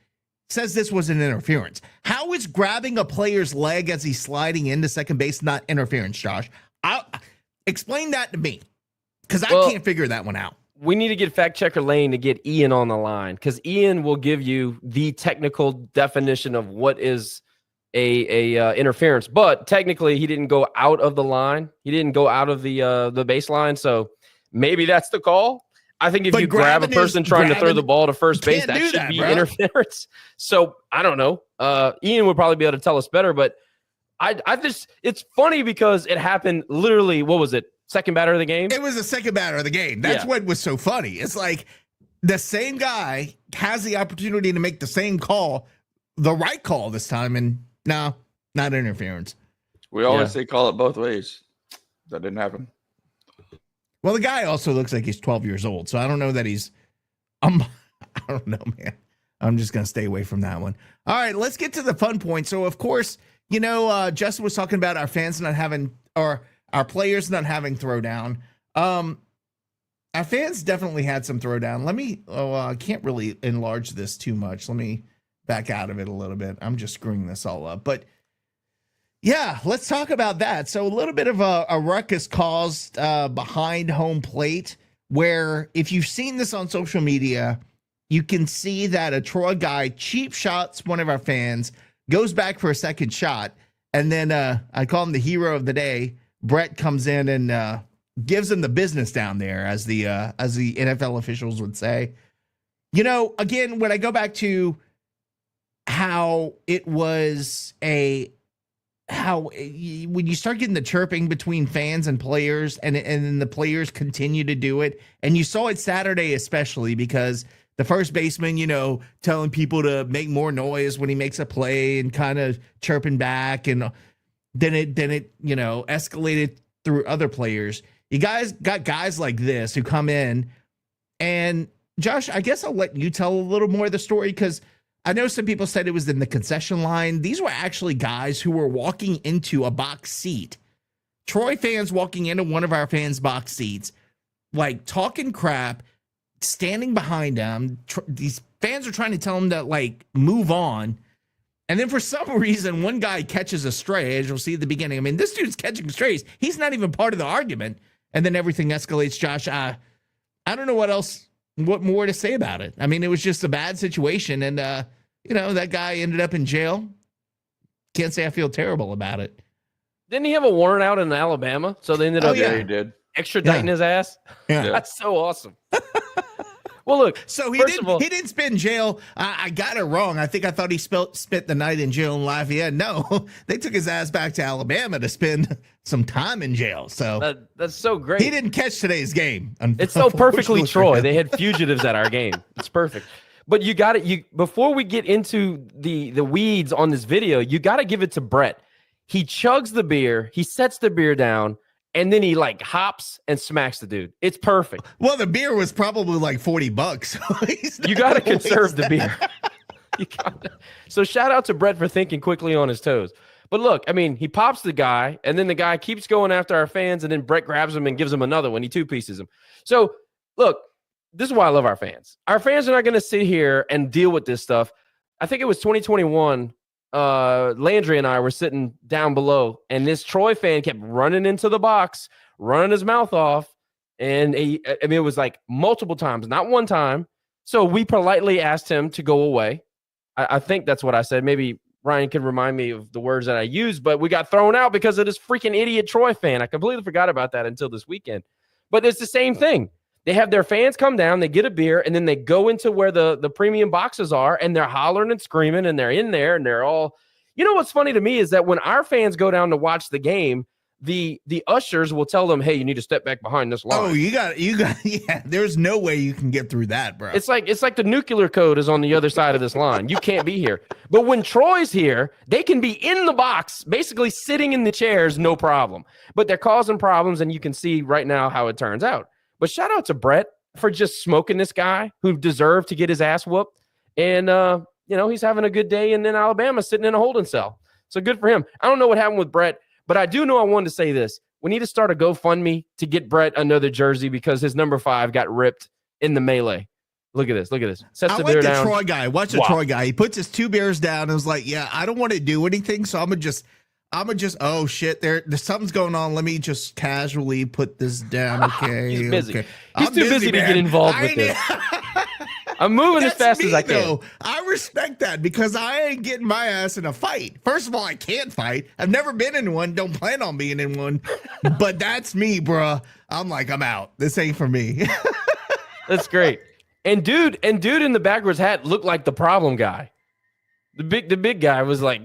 says this was an interference. How is grabbing a player's leg as he's sliding into second base not interference, Josh? Explain that to me, because I can't figure that one out. We need to get fact checker Lane to get Ian on the line, because Ian will give you the technical definition of what is a interference. But technically, he didn't go out of the line. He didn't go out of the baseline. So maybe that's the call. I think if you grab a person trying to throw the ball to first base, that should be interference. So I don't know. Ian would probably be able to tell us better. But I just, it's funny because it happened literally. What was it? Second batter of the game? It was the second batter of the game. That's what was so funny. It's like the same guy has the opportunity to make the same call, the right call this time, and no, not interference. We always say call it both ways. That didn't happen. Well, the guy also looks like he's 12 years old, so I don't know that he's I don't know, man. I'm just going to stay away from that one. All right, let's get to the fun point. So, of course, you know, Justin was talking about our fans not having, or our players not having throwdown. Our fans definitely had some throwdown. I can't really enlarge this too much. Let me back out of it a little bit. I'm just screwing this all up. But yeah, let's talk about that. So a little bit of a ruckus caused behind home plate, where if you've seen this on social media, you can see that a Troy guy cheap shots one of our fans, goes back for a second shot, and then I call him the hero of the day. Brett comes in and gives him the business down there, as the NFL officials would say. You know, again, when I go back to how it was when you start getting the chirping between fans and players, and then the players continue to do it, and you saw it Saturday especially because the first baseman, you know, telling people to make more noise when he makes a play and kind of chirping back, and then it you know, escalated through other players. You guys got guys like this who come in, and Josh, I guess I'll let you tell a little more of the story, because I know some people said it was in the concession line. These were actually guys who were walking into a box seat. Troy fans walking into one of our fans' box seats, like talking crap, standing behind them. These fans are trying to tell them to like move on. And then for some reason, one guy catches a stray, as you'll see at the beginning. I mean, this dude's catching strays. He's not even part of the argument. And then everything escalates, Josh. I don't know what else what more to say about it? I mean, it was just a bad situation, and that guy ended up in jail. Can't say I feel terrible about it. Didn't he have a warrant out in Alabama? So they ended up Yeah, he did. extraditing his ass. Yeah. That's so awesome. Well, look. So he first of all, didn't spend jail. I got it wrong. I thought he spent the night in jail in Lafayette. No, they took his ass back to Alabama to spend some time in jail. So that's so great. He didn't catch today's game. It's so perfectly Troy. They had fugitives at our game. It's perfect. But you got it. Before we get into the weeds on this video, you got to give it to Brett. He chugs the beer. He sets the beer down. And then he like hops and smacks the dude. It's perfect. Well, the beer was probably like $40. You got to conserve the beer. So shout out to Brett for thinking quickly on his toes. But look, I mean, he pops the guy, and then the guy keeps going after our fans, and then Brett grabs him and gives him another one. He two-pieces him. So look, this is why I love our fans. Our fans are not going to sit here and deal with this stuff. I think it was 2021. Landry and I were sitting down below, and this Troy fan kept running into the box, running his mouth off, and it was like multiple times, not one time. So we politely asked him to go away. I think that's what I said. Maybe Ryan can remind me of the words that I used, but we got thrown out because of this freaking idiot Troy fan. I completely forgot about that until this weekend. But it's the same thing. They have their fans come down, they get a beer, and then they go into where the premium boxes are, and they're hollering and screaming, and they're in there, and they're all – you know what's funny to me is that when our fans go down to watch the game, the ushers will tell them, hey, you need to step back behind this line. Oh, you got yeah, there's no way you can get through that, bro. It's like the nuclear code is on the other side of this line. You can't be here. But when Troy's here, they can be in the box, basically sitting in the chairs, no problem. But they're causing problems, and you can see right now how it turns out. But shout out to Brett for just smoking this guy who deserved to get his ass whooped. And, he's having a good day in Alabama sitting in a holding cell. So good for him. I don't know what happened with Brett, but I do know I wanted to say this. We need to start a GoFundMe to get Brett another jersey because his number 5 got ripped in the melee. Look at this. Sets the beer down. Troy guy. Watch the Troy guy. He puts his 2 beers down and was like, yeah, I don't want to do anything, so I'm gonna just oh shit, there's something's going on. Let me just casually put this down. Okay. He's busy. Okay. He's too busy to get involved with this. I'm moving as fast as I can. Though. I respect that because I ain't getting my ass in a fight. First of all, I can't fight. I've never been in one. Don't plan on being in one. But that's me, bruh. I'm like, I'm out. This ain't for me. That's great. And dude in the backwards hat looked like the problem guy. The big guy was like,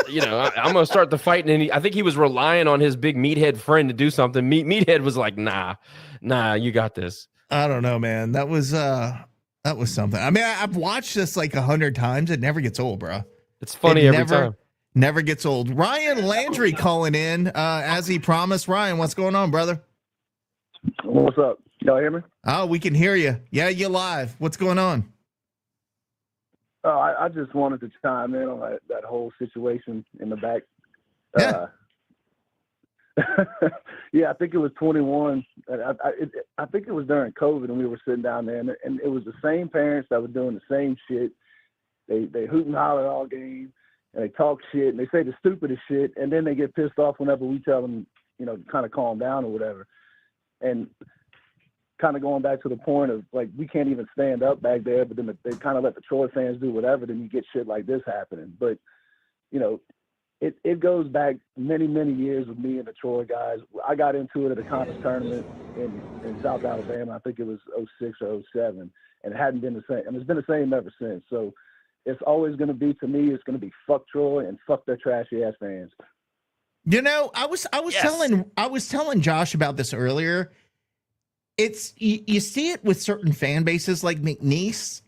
I'm gonna start the fight, and I think he was relying on his big meathead friend to do something. Meathead was like, nah, you got this. I don't know, man. That was something. I mean, I've watched this like 100 times. It never gets old, bro. It's funny every time. Never gets old. Ryan Landry calling in as he promised. Ryan, what's going on, brother? What's up? Y'all hear me? Oh, we can hear you. Yeah, you're live. What's going on? I just wanted to chime in on that whole situation in the back. Yeah. Yeah, I think it was 21. I think it was during COVID, and we were sitting down there, and it was the same parents that were doing the same shit. They hoot and holler all game, and they talk shit, and they say the stupidest shit, and then they get pissed off whenever we tell them, kind of calm down or whatever. And kind of going back to the point of, like, we can't even stand up back there, but then they kind of let the Troy fans do whatever, then you get shit like this happening. But, it goes back many, many years with me and the Troy guys. I got into it at a conference tournament in South Alabama. I think it was 06 or 07, and it hadn't been the same. And it's been the same ever since. So it's always going to be, to me, it's going to be fuck Troy and fuck their trashy ass fans. I was telling Josh about this earlier. It's you see it with certain fan bases like McNeese.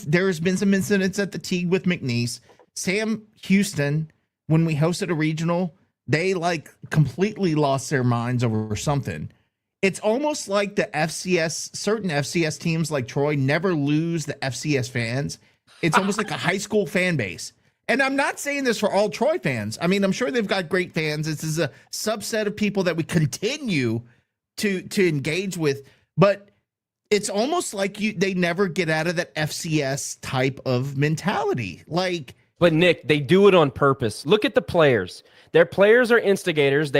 There's been some incidents at the Tigue with McNeese. Sam Houston, when we hosted a regional, they like completely lost their minds over something. It's almost like the certain FCS teams like Troy never lose the FCS fans. It's almost like a high school fan base. And I'm not saying this for all Troy fans. I mean, I'm sure they've got great fans. This is a subset of people that we continue to engage with, but it's almost like they never get out of that FCS type of mentality. Like, But Nick, they do it on purpose. Look at the players. Their players are instigators.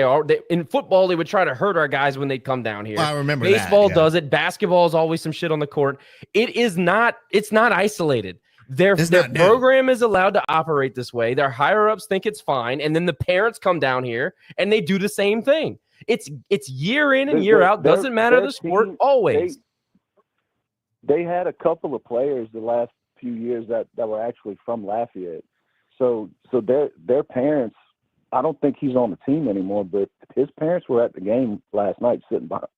In football, they would try to hurt our guys when they come down here. I remember Baseball that, yeah. does it. Basketball is always some shit on the court. It's not isolated. Their program is allowed to operate this way. Their higher ups think it's fine, and then the parents come down here and they do the same thing. It's year in and year out. Doesn't matter the sport. Always. They had a couple of players the last few years that were actually from Lafayette. So their parents. I don't think he's on the team anymore, but his parents were at the game last night, sitting behind.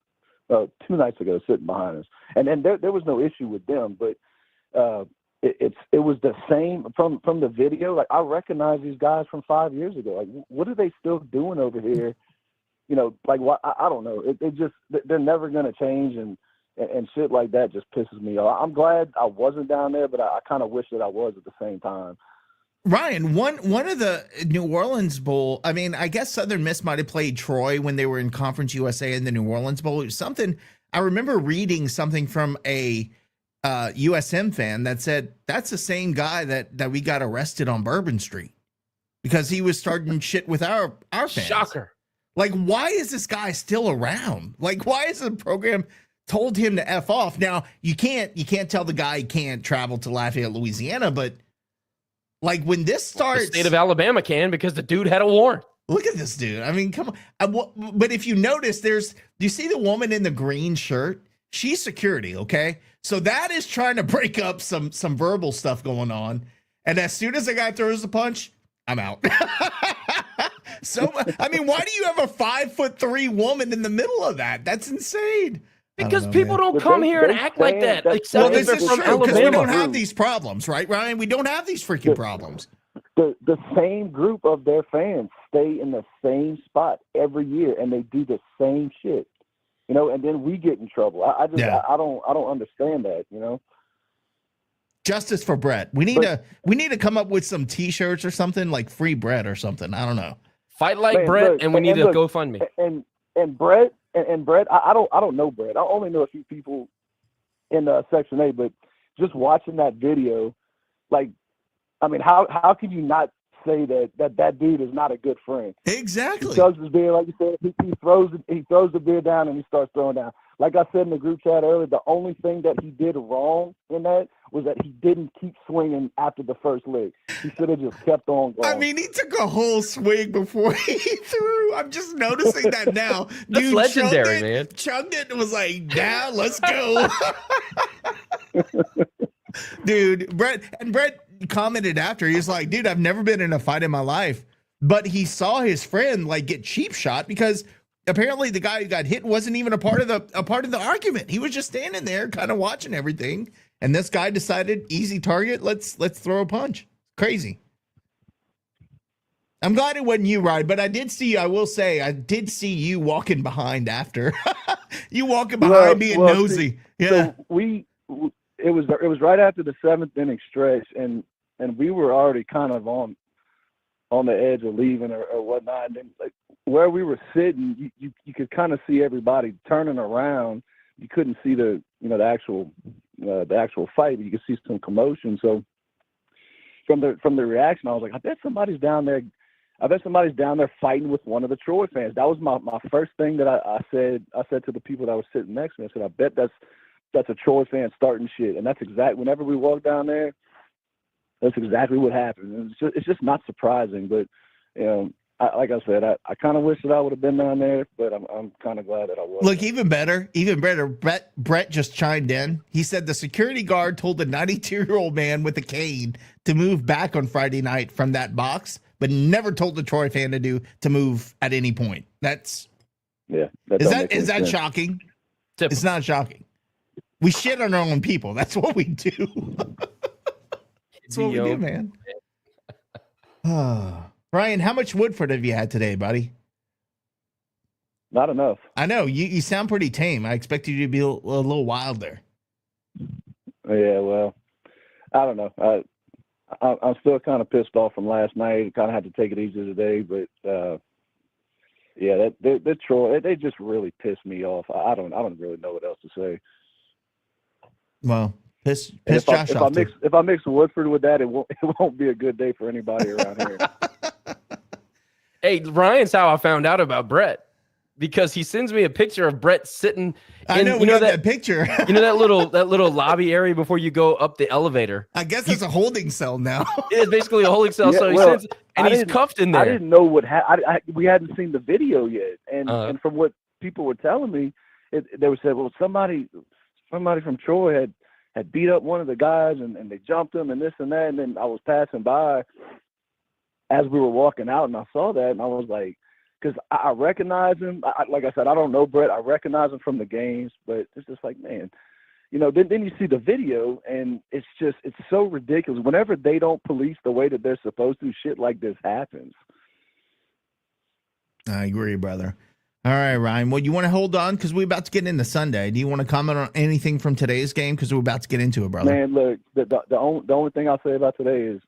2 nights ago, sitting behind us, and there was no issue with them, but. It was the same from the video. Like, I recognize these guys from 5 years ago. Like, what are they still doing over here? You know, like, what? I don't know. They're never going to change, and shit like that just pisses me off. I'm glad I wasn't down there, but I kind of wish that I was at the same time. Ryan, one of the New Orleans Bowl, I mean, I guess Southern Miss might have played Troy when they were in Conference USA in the New Orleans Bowl. It was something, I remember reading something from a USM fan that said that's the same guy that we got arrested on Bourbon Street because he was starting shit with our fans. Shocker. Like, why is this guy still around? Like, why is the program told him to F off? Now, you can't tell the guy he can't travel to Lafayette, Louisiana, but like when this starts, the state of Alabama can because the dude had a warrant. Look at this dude. I mean, come on. But if you notice, do you see the woman in the green shirt? She's security, okay? So that is trying to break up some verbal stuff going on. And as soon as the guy throws the punch, I'm out. So, I mean, why do you have a 5'3" woman in the middle of that? That's insane. Because people don't come here and act like that. Well, this is true because we don't have these problems, right, Ryan? We don't have these freaking problems. The same group of their fans stay in the same spot every year, and they do the same shit. You know, and then we get in trouble. I don't understand that. You know, justice for Brett. We need to come up with some T-shirts or something like free Brett or something. I don't know. Fight like Brett, and we need to GoFundMe. And Brett, I don't know Brett. I only know a few people in Section 8, but just watching that video, like, I mean, how can you not say that dude is not a good friend? Exactly. He chugs his beer, like you said. He throws the beer down and he starts throwing down. Like I said in the group chat earlier, the only thing that he did wrong in that was that he didn't keep swinging after the first lick. He should have just kept on going. I mean, he took a whole swing before he threw. I'm just noticing that now. That's Dude, legendary, man. Chugged it and was like, "Now let's go." Dude, Brett commented after. He's like, "Dude, I've never been in a fight in my life," but he saw his friend like get cheap shot because apparently the guy who got hit wasn't even a part of the argument. He was just standing there, kind of watching everything, and this guy decided, easy target. Let's throw a punch. Crazy. I'm glad it wasn't you, Ryan, but I did see you walking behind after. You walking behind being nosy. Yeah. So it was right after the 7th inning stretch, and we were already kind of on the edge of leaving or whatnot. And then, like, where we were sitting, you could kind of see everybody turning around. You couldn't see the actual fight, but you could see some commotion. So from the reaction, I was like, I bet somebody's down there fighting with one of the Troy fans. That was my first thing that I said to the people that were sitting next to me. I said, I bet that's a Troy fan starting shit. And that's exactly, whenever we walk down there, that's exactly what happened. And it's just not surprising, but like I said, I kind of wish that I would have been down there, but I'm kind of glad that I was. Look, even better. Brett just chimed in. He said the security guard told the 92-year-old man with a cane to move back on Friday night from that box, but never told the Troy fan to move at any point. Is that shocking? Typical. It's not shocking. We shit on our own people. That's what we do. That's what we do, man. Ryan, how much Woodford have you had today, buddy? Not enough. I know. You sound pretty tame. I expect you to be a little wild there. Yeah, well, I don't know. I'm still kind of pissed off from last night. Kind of had to take it easy today, but yeah, that Troy, they just really pissed me off. I don't really know what else to say. Well, Piss if Josh off. If I mix Woodford with that, it won't be a good day for anybody around here. Hey, Ryan's how I found out about Brett, because he sends me a picture of Brett sitting. I know, we got that picture. You know that little lobby area before you go up the elevator. I guess it's a holding cell now. It's basically a holding cell. Yeah, so he well, sends, and he's cuffed in there. I didn't know what we hadn't seen the video yet, and from what people were telling me, they were saying, well, somebody from Troy had beat up one of the guys and they jumped him and this and that, and then I was passing by as we were walking out, and I saw that, and I was like, because I recognize him. Like I said, I don't know Brett. I recognize him from the games, but it's just like, man, then you see the video, and it's so ridiculous. Whenever they don't police the way that they're supposed to, shit like this happens. I agree, brother. All right, Ryan. Well, you want to hold on because we're about to get into Sunday. Do you want to comment on anything from today's game? Because we're about to get into it, brother. Man, look, the only thing I'll say about today is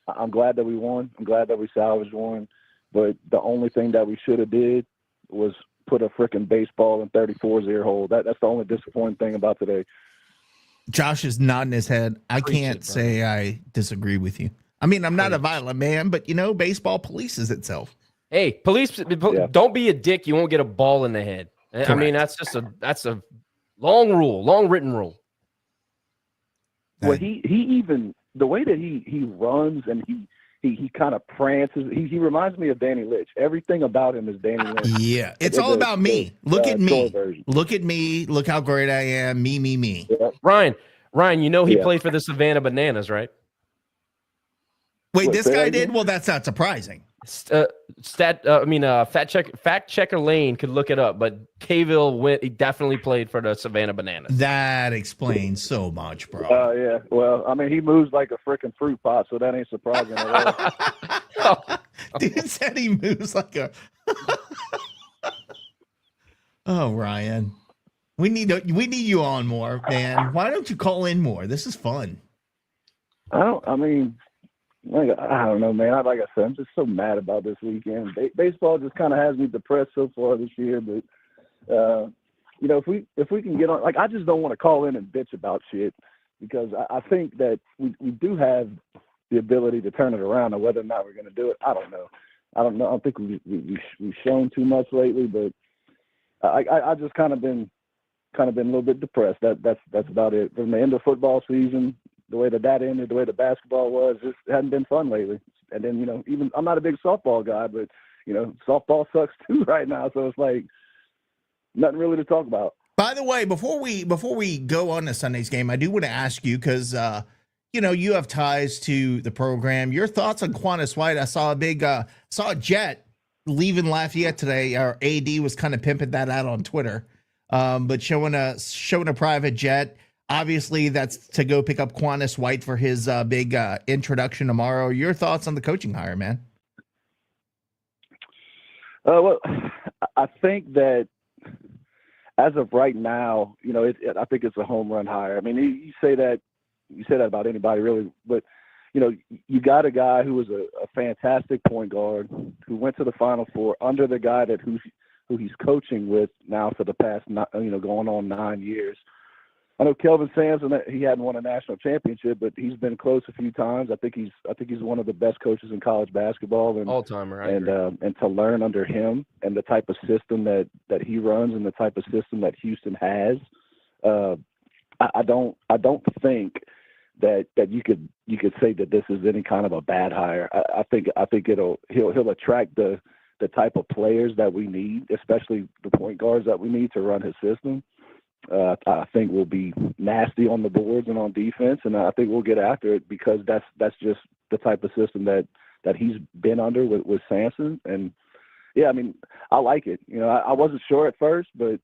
I'm glad that we won. I'm glad that we salvaged one. But the only thing that we should have did was put a freaking baseball in 34's ear hole. That's the only disappointing thing about today. Josh is nodding his head. I can't say I disagree with you. I mean, I'm not a violent man, but, baseball polices itself. Hey, don't be a dick. You won't get a ball in the head. Correct. I mean, that's a long written rule. Well, he even the way that he runs and he kind of prances. He reminds me of Danny Litch. Everything about him is Danny Litch. Yeah, it's all about me. Look at me. Look at me. Look how great I am. Me. Yeah. Ryan, he played for the Savannah Bananas, right? Wait, this guy did? Well, that's not surprising. Fact checker Lane could look it up, but Cavill he definitely played for the Savannah Bananas. That explains so much, bro. Yeah. Well, I mean, he moves like a freaking fruit pot, so that ain't surprising at all. Dude said he moves like a. Oh, Ryan, we need you on more, man. Why don't you call in more? This is fun. I don't know, man. Like I said, I'm just so mad about this weekend. Baseball just kind of has me depressed so far this year. But if we can get on, like, I just don't want to call in and bitch about shit, because I think that we do have the ability to turn it around. And whether or not we're going to do it, I don't know. I don't think we've shown too much lately. But I just kind of been a little bit depressed. That's about it. From the end of football season, the way that ended, the way the basketball was, just hadn't been fun lately. And then, even I'm not a big softball guy, but, softball sucks too right now. So it's like nothing really to talk about. By the way, before we go on to Sunday's game, I do want to ask you, because, you have ties to the program. Your thoughts on Quantas White? I saw a jet leaving Lafayette today. Our AD was kind of pimping that out on Twitter, but showing a private jet. Obviously, that's to go pick up Quantas White for his big introduction tomorrow. Your thoughts on the coaching hire, man? Well, I think that as of right now, I think it's a home run hire. I mean, you say that about anybody really, but you got a guy who was a fantastic point guard who went to the Final Four under the guy who he's coaching with now for the past going on 9 years. I know Kelvin Sampson, he hadn't won a national championship, but he's been close a few times. I think he's one of the best coaches in college basketball, and all-timer. And to learn under him and the type of system that he runs and the type of system that Houston has, I don't think that you could say that this is any kind of a bad hire. I think he'll attract the type of players that we need, especially the point guards that we need to run his system. I think we'll be nasty on the boards and on defense, and I think we'll get after it, because that's just the type of system that he's been under with Sampson. And yeah, I mean, I like it. I wasn't sure at first, but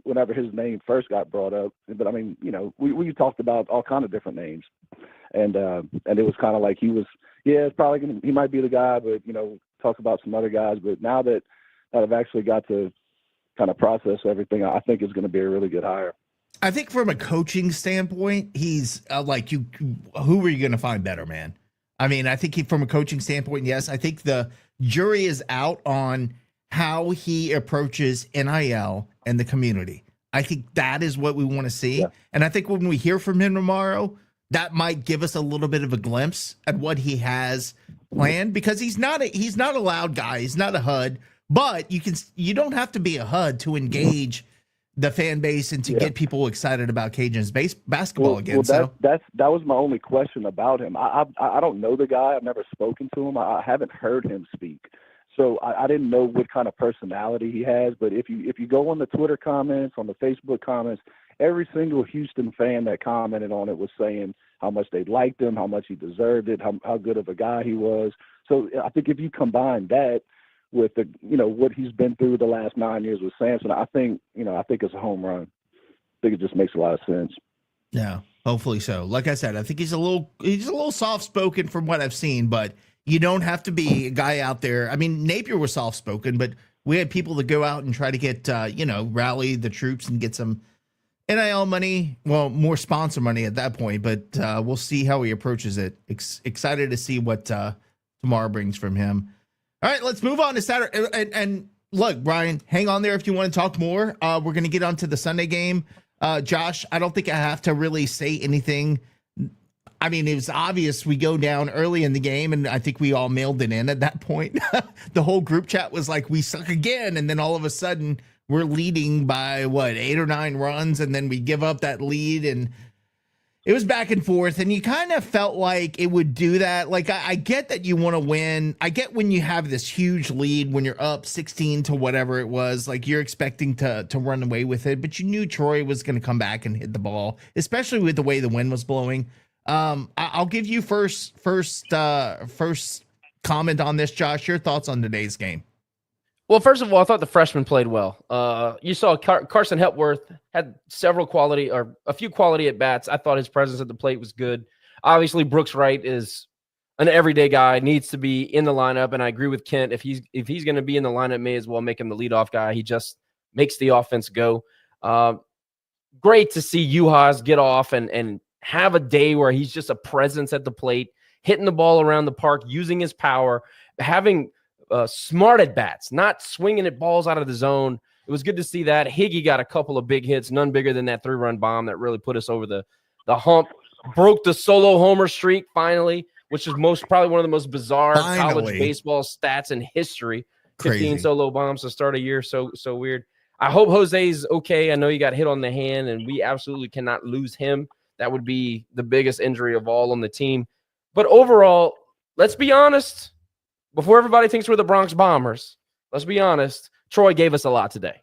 whenever his name first got brought up, but I mean, we talked about all kind of different names, and it was kind of like it's probably he might be the guy, but talk about some other guys. But now that I've actually got to kind of process everything, I think it's going to be a really good hire. I think from a coaching standpoint, he's like you. Who are you going to find better, man? I mean, I think from a coaching standpoint, yes. I think the jury is out on how he approaches NIL and the community. I think that is what we want to see. Yeah. And I think when we hear from him tomorrow, that might give us a little bit of a glimpse at what he has planned, because he's not a loud guy. He's not a HUD, but you don't have to be a HUD to engage the fan base and to get people excited about Cajuns basketball again. That was my only question about him. I don't know the guy. I've never spoken to him. I haven't heard him speak. So I didn't know what kind of personality he has. But if you go on the Twitter comments, on the Facebook comments, every single Houston fan that commented on it was saying how much they liked him, how much he deserved it, how good of a guy he was. So I think if you combine that with what he's been through the last 9 years with Samson, I think it's a home run. I think it just makes a lot of sense. Yeah, hopefully so. Like I said, I think he's a little soft spoken from what I've seen, but you don't have to be a guy out there. I mean, Napier was soft spoken, but we had people that go out and try to get rally the troops and get some NIL money, well, more sponsor money at that point, but we'll see how he approaches it. Excited to see what tomorrow brings from him. All right, let's move on to Saturday. And look, Brian, hang on there if you want to talk more. We're going to get on to the Sunday game. Josh, I don't think I have to really say anything. I mean, it was obvious we go down early in the game, and I think we all mailed it in at that point. The whole group chat was like, we suck again. And then all of a sudden, we're leading by, 8 or 9 runs, and then we give up that lead, and it was back and forth, and you kind of felt like it would do that. Like, I get that you want to win. I get when you have this huge lead, when you're up 16 to whatever it was, like you're expecting to run away with it, but you knew Troy was going to come back and hit the ball, especially with the way the wind was blowing. I'll give you first comment on this, Josh. Your thoughts on today's game? Well, first of all, I thought the freshmen played well. You saw Carson Hepworth had a few quality at bats. I thought his presence at the plate was good. Obviously, Brooks Wright is an everyday guy, needs to be in the lineup, and I agree with Kent. If he's going to be in the lineup, may as well make him the leadoff guy. He just makes the offense go. Great to see Uhas get off and have a day where he's just a presence at the plate, hitting the ball around the park, using his power, having smart at bats, not swinging at balls out of the zone. It was good to see that. Higgy got a couple of big hits, none bigger than that 3-run bomb that really put us over the hump. Broke the solo homer streak finally, which is probably one of the most bizarre college baseball stats in history. Crazy. 15 solo bombs to start a year, so weird. I hope Jose's okay. I know he got hit on the hand, and we absolutely cannot lose him. That would be the biggest injury of all on the team. But overall, let's be honest. Before everybody thinks we're the Bronx Bombers, let's be honest. Troy gave us a lot today.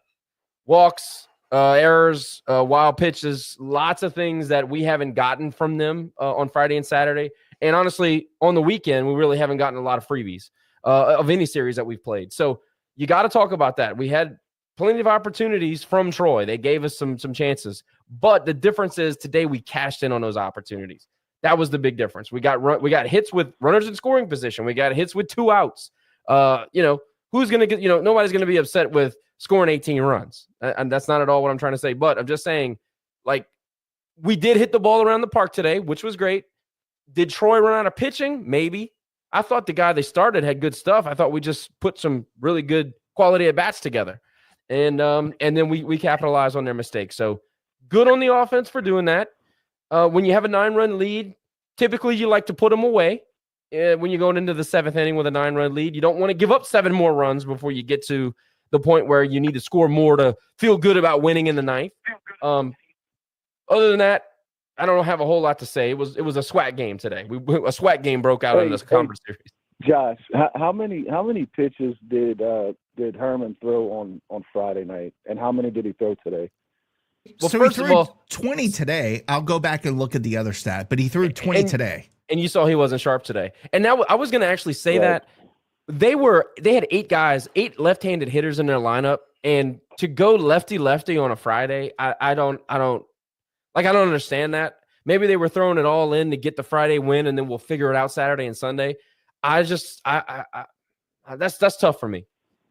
Walks, errors, wild pitches, lots of things that we haven't gotten from them on Friday and Saturday. And honestly, on the weekend, we really haven't gotten a lot of freebies of any series that we've played. So you got to talk about that. We had plenty of opportunities from Troy. They gave us some chances. But the difference is today we cashed in on those opportunities. That was the big difference. We got hits with runners in scoring position. We got hits with 2 outs. Who's going to get, nobody's going to be upset with scoring 18 runs. And that's not at all what I'm trying to say. But I'm just saying, like, we did hit the ball around the park today, which was great. Did Troy run out of pitching? Maybe. I thought the guy they started had good stuff. I thought we just put some really good quality at bats together. And then we capitalized on their mistakes. So good on the offense for doing that. When you have a 9-run lead, typically you like to put them away. When you're going into the 7th inning with a 9-run lead, you don't want to give up 7 more runs before you get to the point where you need to score more to feel good about winning in the 9th. Other than that, I don't have a whole lot to say. It was a SWAT game today. A SWAT game broke out in this conference series. Josh, how many pitches did Herman throw on Friday night, and how many did he throw today? Well, so first he threw 20 today. I'll go back and look at the other stat, but he threw 20 today. And you saw he wasn't sharp today. And now I was going to actually say that they had 8 left-handed hitters in their lineup, and to go lefty on a Friday, I don't understand that. Maybe they were throwing it all in to get the Friday win, and then we'll figure it out Saturday and Sunday. That's tough for me.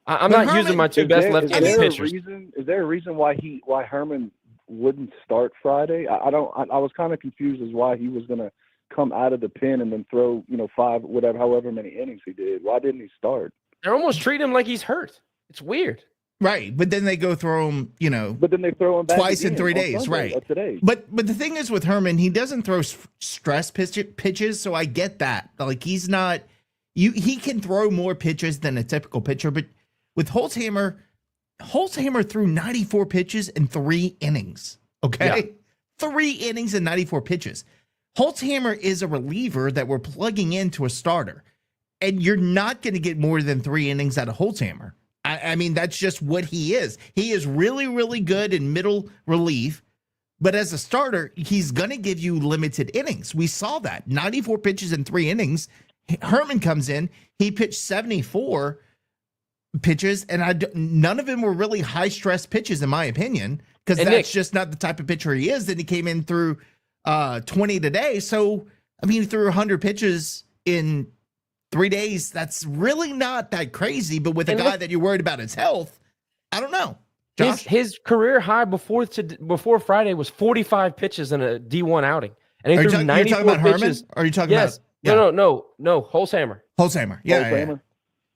I'm not using my 2 best left-handed pitchers. Is there a reason why Herman wouldn't start Friday? I was kind of confused as why he was going to come out of the pen and then throw 5 however many innings he did. Why didn't he start? They're almost treating him like he's hurt. It's weird. Right, but then they go throw him, But then they throw him back twice in again 3 on days, Sunday, right? today. But the thing is with Herman, he doesn't throw stress pitches, so I get that. Like he's not, he can throw more pitches than a typical pitcher, but with Holzhammer threw 94 pitches in 3 innings. Okay, 3 innings and 94 pitches. Holzhammer is a reliever that we're plugging into a starter, and you're not going to get more than 3 innings out of Holzhammer. I mean, that's just what he is. He is really, really good in middle relief, but as a starter, he's going to give you limited innings. We saw that 94 pitches in 3 innings. Herman comes in, he pitched 74 pitches, and none of them were really high stress pitches, in my opinion, because that's just not the type of pitcher he is. Then he came in through 20 today. So, I mean, he threw 100 pitches in 3 days. That's really not that crazy. But with a guy that you're worried about his health, I don't know. His career high before Friday was 45 pitches in a D1 outing, and he threw 94 You're talking about pitches. Herman? Or are you talking about? No, Holzhammer. Yeah.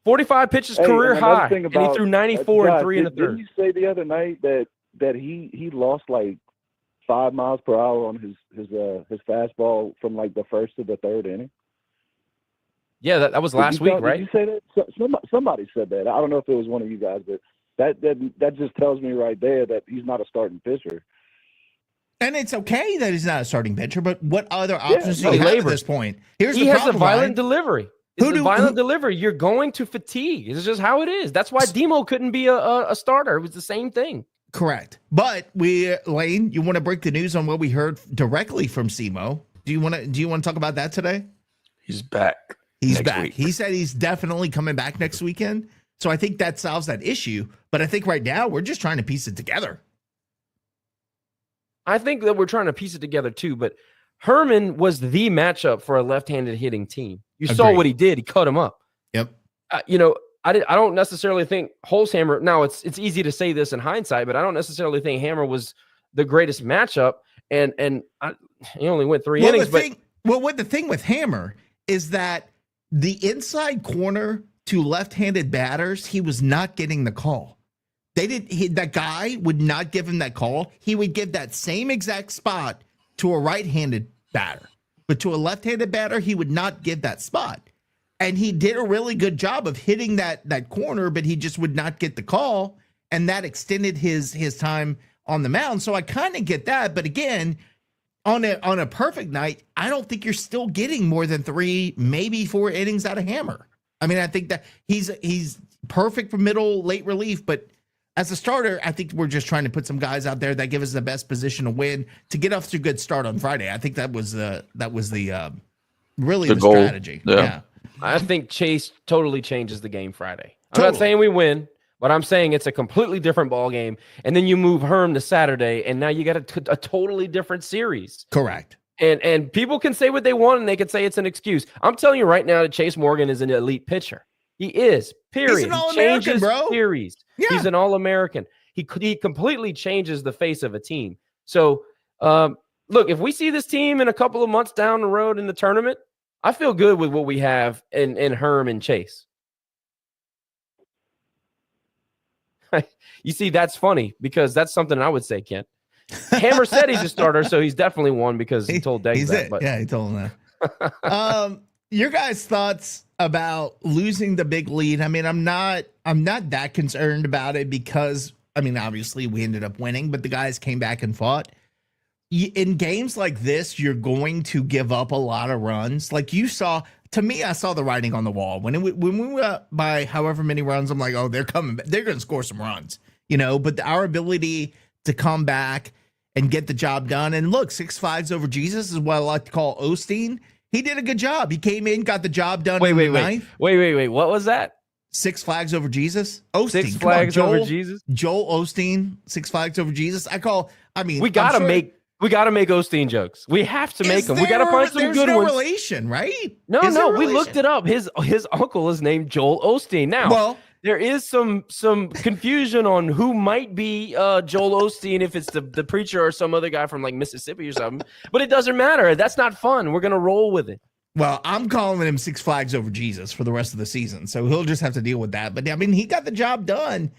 45 pitches career high, and he threw 94 in 3 1/3. Didn't you say the other night that he lost like 5 miles per hour on his fastball from like the first to the third inning? Yeah, that was last week, right? Did you say that? Somebody said that. I don't know if it was one of you guys, but that just tells me right there that he's not a starting pitcher. And it's okay that he's not a starting pitcher, but what other options do you have at this point? He has a violent delivery. Delivery. You're going to fatigue. It's just how it is. That's why Demo couldn't be a starter. It was the same thing. Correct. But Lane, you want to break the news on what we heard directly from Simo? Do you want to talk about that today? He's back. He's back. Week. He said he's definitely coming back next weekend. So I think that solves that issue. But I think right now we're just trying to piece it together. I think that we're trying to piece it together too. But Herman was the matchup for a left-handed hitting team. You saw what he did. He cut him up. Yep. I don't necessarily think Holzhammer. Now it's easy to say this in hindsight, but I don't necessarily think Hammer was the greatest matchup. And he only went 3 innings. The thing with Hammer is that the inside corner to left-handed batters, he was not getting the call. That guy would not give him that call. He would give that same exact spot to a right-handed batter, but to a left-handed batter, he would not give that spot. And he did a really good job of hitting that corner, but he just would not get the call, and that extended his time on the mound. So I kind of get that, but again, on a perfect night, I don't think you're still getting more than 3, maybe 4 innings out of Hammer. I mean, I think that he's perfect for middle, late relief, but as a starter, I think we're just trying to put some guys out there that give us the best position to win, to get off to a good start on Friday. I think that was the goal. Strategy. Yeah. I think Chase totally changes the game Friday. I'm not saying we win, but I'm saying it's a completely different ball game. And then you move Herm to Saturday, and now you got a totally different series. Correct. And people can say what they want, and they can say it's an excuse. I'm telling you right now that Chase Morgan is an elite pitcher. He is, period. He's an All-American, bro. Series. Yeah. He's an All-American. He completely changes the face of a team. So, look, if we see this team in a couple of months down the road in the tournament, I feel good with what we have in Herm and Chase. You see, that's funny because that's something I would say, Kent. Hammer said he's a starter, so he's definitely one because he told Deggs that. But. Yeah, he told him that. Your guys' thoughts about losing the big lead? I mean, I'm not that concerned about it because, I mean, obviously we ended up winning, but the guys came back and fought. In games like this, you're going to give up a lot of runs. Like you saw, to me, I saw the writing on the wall. When we went by however many runs, I'm like, oh, they're coming back. They're going to score some runs, but our ability to come back and get the job done. And look, 6 flags over Jesus is what I like to call Osteen. He did a good job. He came in, got the job done. Wait. What was that? 6 flags over Jesus. Osteen. 6 flags over Jesus. Joel Osteen. 6 flags over Jesus. We gotta make Osteen jokes. We have to make them. We gotta find some good ones. Relation, right? No. We looked it up. His uncle is named Joel Osteen. Now, there is some confusion on who might be Joel Osteen, if it's the preacher or some other guy from like Mississippi or something. But it doesn't matter. That's not fun. We're gonna roll with it. Well, I'm calling him 6 flags over Jesus for the rest of the season, so he'll just have to deal with that. But I mean, he got the job done.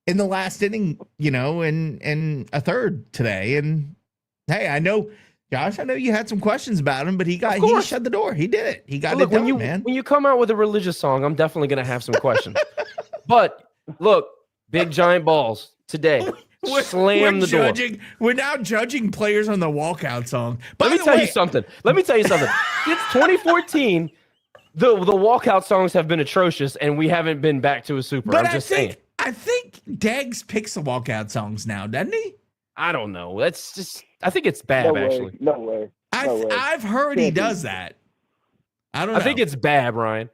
in the last inning, and a third today. And hey, I know, Josh, I know you had some questions about him, but he shut the door. He did it. He got it done, man. When you come out with a religious song, I'm definitely going to have some questions. But look, big giant balls today. Slam the door. We're now judging players on the walkout song. Let me tell you something. Since 2014, the walkout songs have been atrocious, and we haven't been back to a super. But I'm just saying. I think Deggs picks the walkout songs now, doesn't he? I don't know. That's just. I think it's bad, actually. No way. I've heard he does that. I don't know. I think it's bad, Ryan.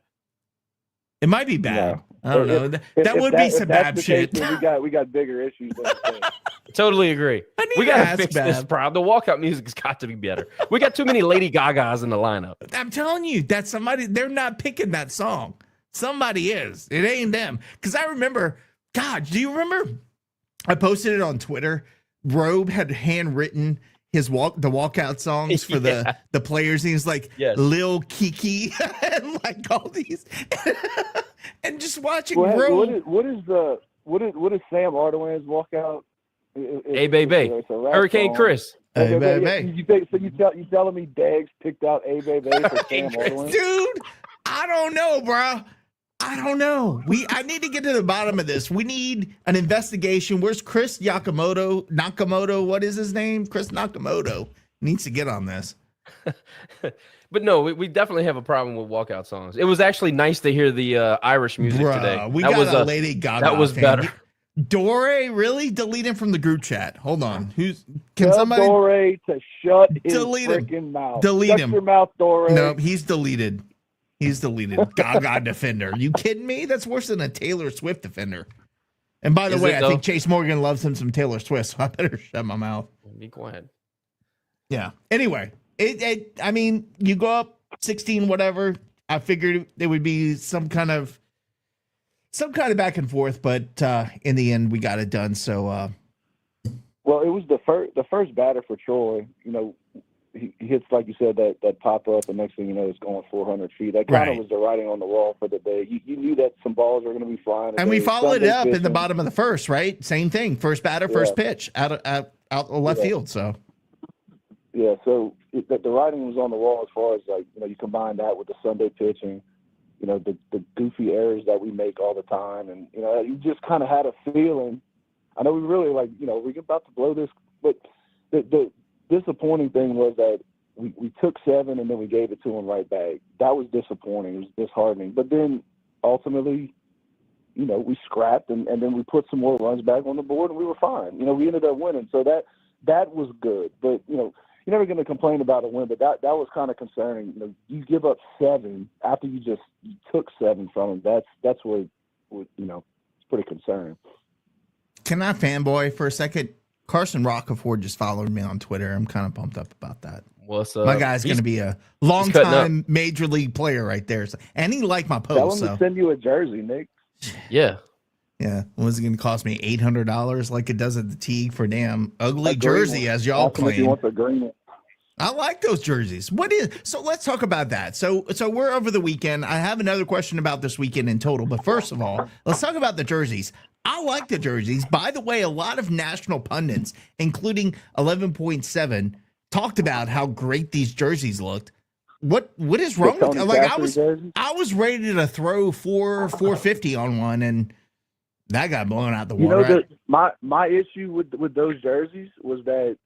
It might be bad. No. I don't know. That would be some bad shit. We got bigger issues. Totally agree. We got to fix this problem. The walkout music's got to be better. We got too many Lady Gagas in the lineup. I'm telling you, that somebody, they're not picking that song. Somebody is. It ain't them. Because I remember, God, do you remember? I posted it on Twitter. Robe had handwritten the walkout songs for the players. And he was like, Lil Kiki and like all these. And just watching Robe. What is Sam Ardoin's walkout? Hey, baby. Hurricane Chris. Hey, baby. You telling me Deggs picked out A Baby for Sam Ardoin? Dude, I don't know, bro. I don't know. I need to get to the bottom of this. We need an investigation. Where's Chris Nakamoto? What is his name? Chris Nakamoto needs to get on this. But no, we definitely have a problem with walkout songs. It was actually nice to hear the Irish music today. We got a Lady Gaga. That was better. Dore really deleted from the group chat. Hold on. Can somebody Dore to shut his freaking mouth? Delete him. Your mouth, Dore. No, he's deleted. Gaga defender. You kidding me? That's worse than a Taylor Swift defender. And by the way, I think Chase Morgan loves him some Taylor Swift, so I better shut my mouth. Be quiet. Yeah. Anyway, I mean, you go up 16, whatever. I figured there would be some kind of back and forth, but in the end, we got it done. So, well, it was the first batter for Troy. He hits, like you said, that pop up, and next thing you know, it's going 400 feet. That kind of was the writing on the wall for the day. You knew that some balls were going to be flying. And we followed it up in the bottom of the first, right? Same thing. First batter, first pitch out of left field. So, yeah. So the writing was on the wall as far as you combine that with the Sunday pitching, the goofy errors that we make all the time, and you just kind of had a feeling. I know we really we're about to blow this, but the disappointing thing was that we took 7 and then we gave it to him right back. That was disappointing. It was disheartening. But then ultimately, we scrapped and then we put some more runs back on the board and we were fine. We ended up winning. So that was good. But, you're never going to complain about a win, but that was kind of concerning. You give up 7 after you took 7 from him. That's where it's pretty concerning. Can I fanboy for a second? Carson Rockefeller just followed me on Twitter. I'm kind of pumped up about that. What's up? My guy's going to be a long-time major league player right there. And he liked my post. Tell him to send you a jersey, Nick. Yeah. Yeah. Was it going to cost me $800 like it does at the Tigue for damn ugly jersey, as y'all claim? He wants a green one. I like those jerseys. So let's talk about that. So we're over the weekend. I have another question about this weekend in total. But first of all, let's talk about the jerseys. I like the jerseys. By the way, a lot of national pundits, including 11.7, talked about how great these jerseys looked. What is wrong with them? Like I was ready to throw 450 on one, and that got blown out the water. My issue with those jerseys was that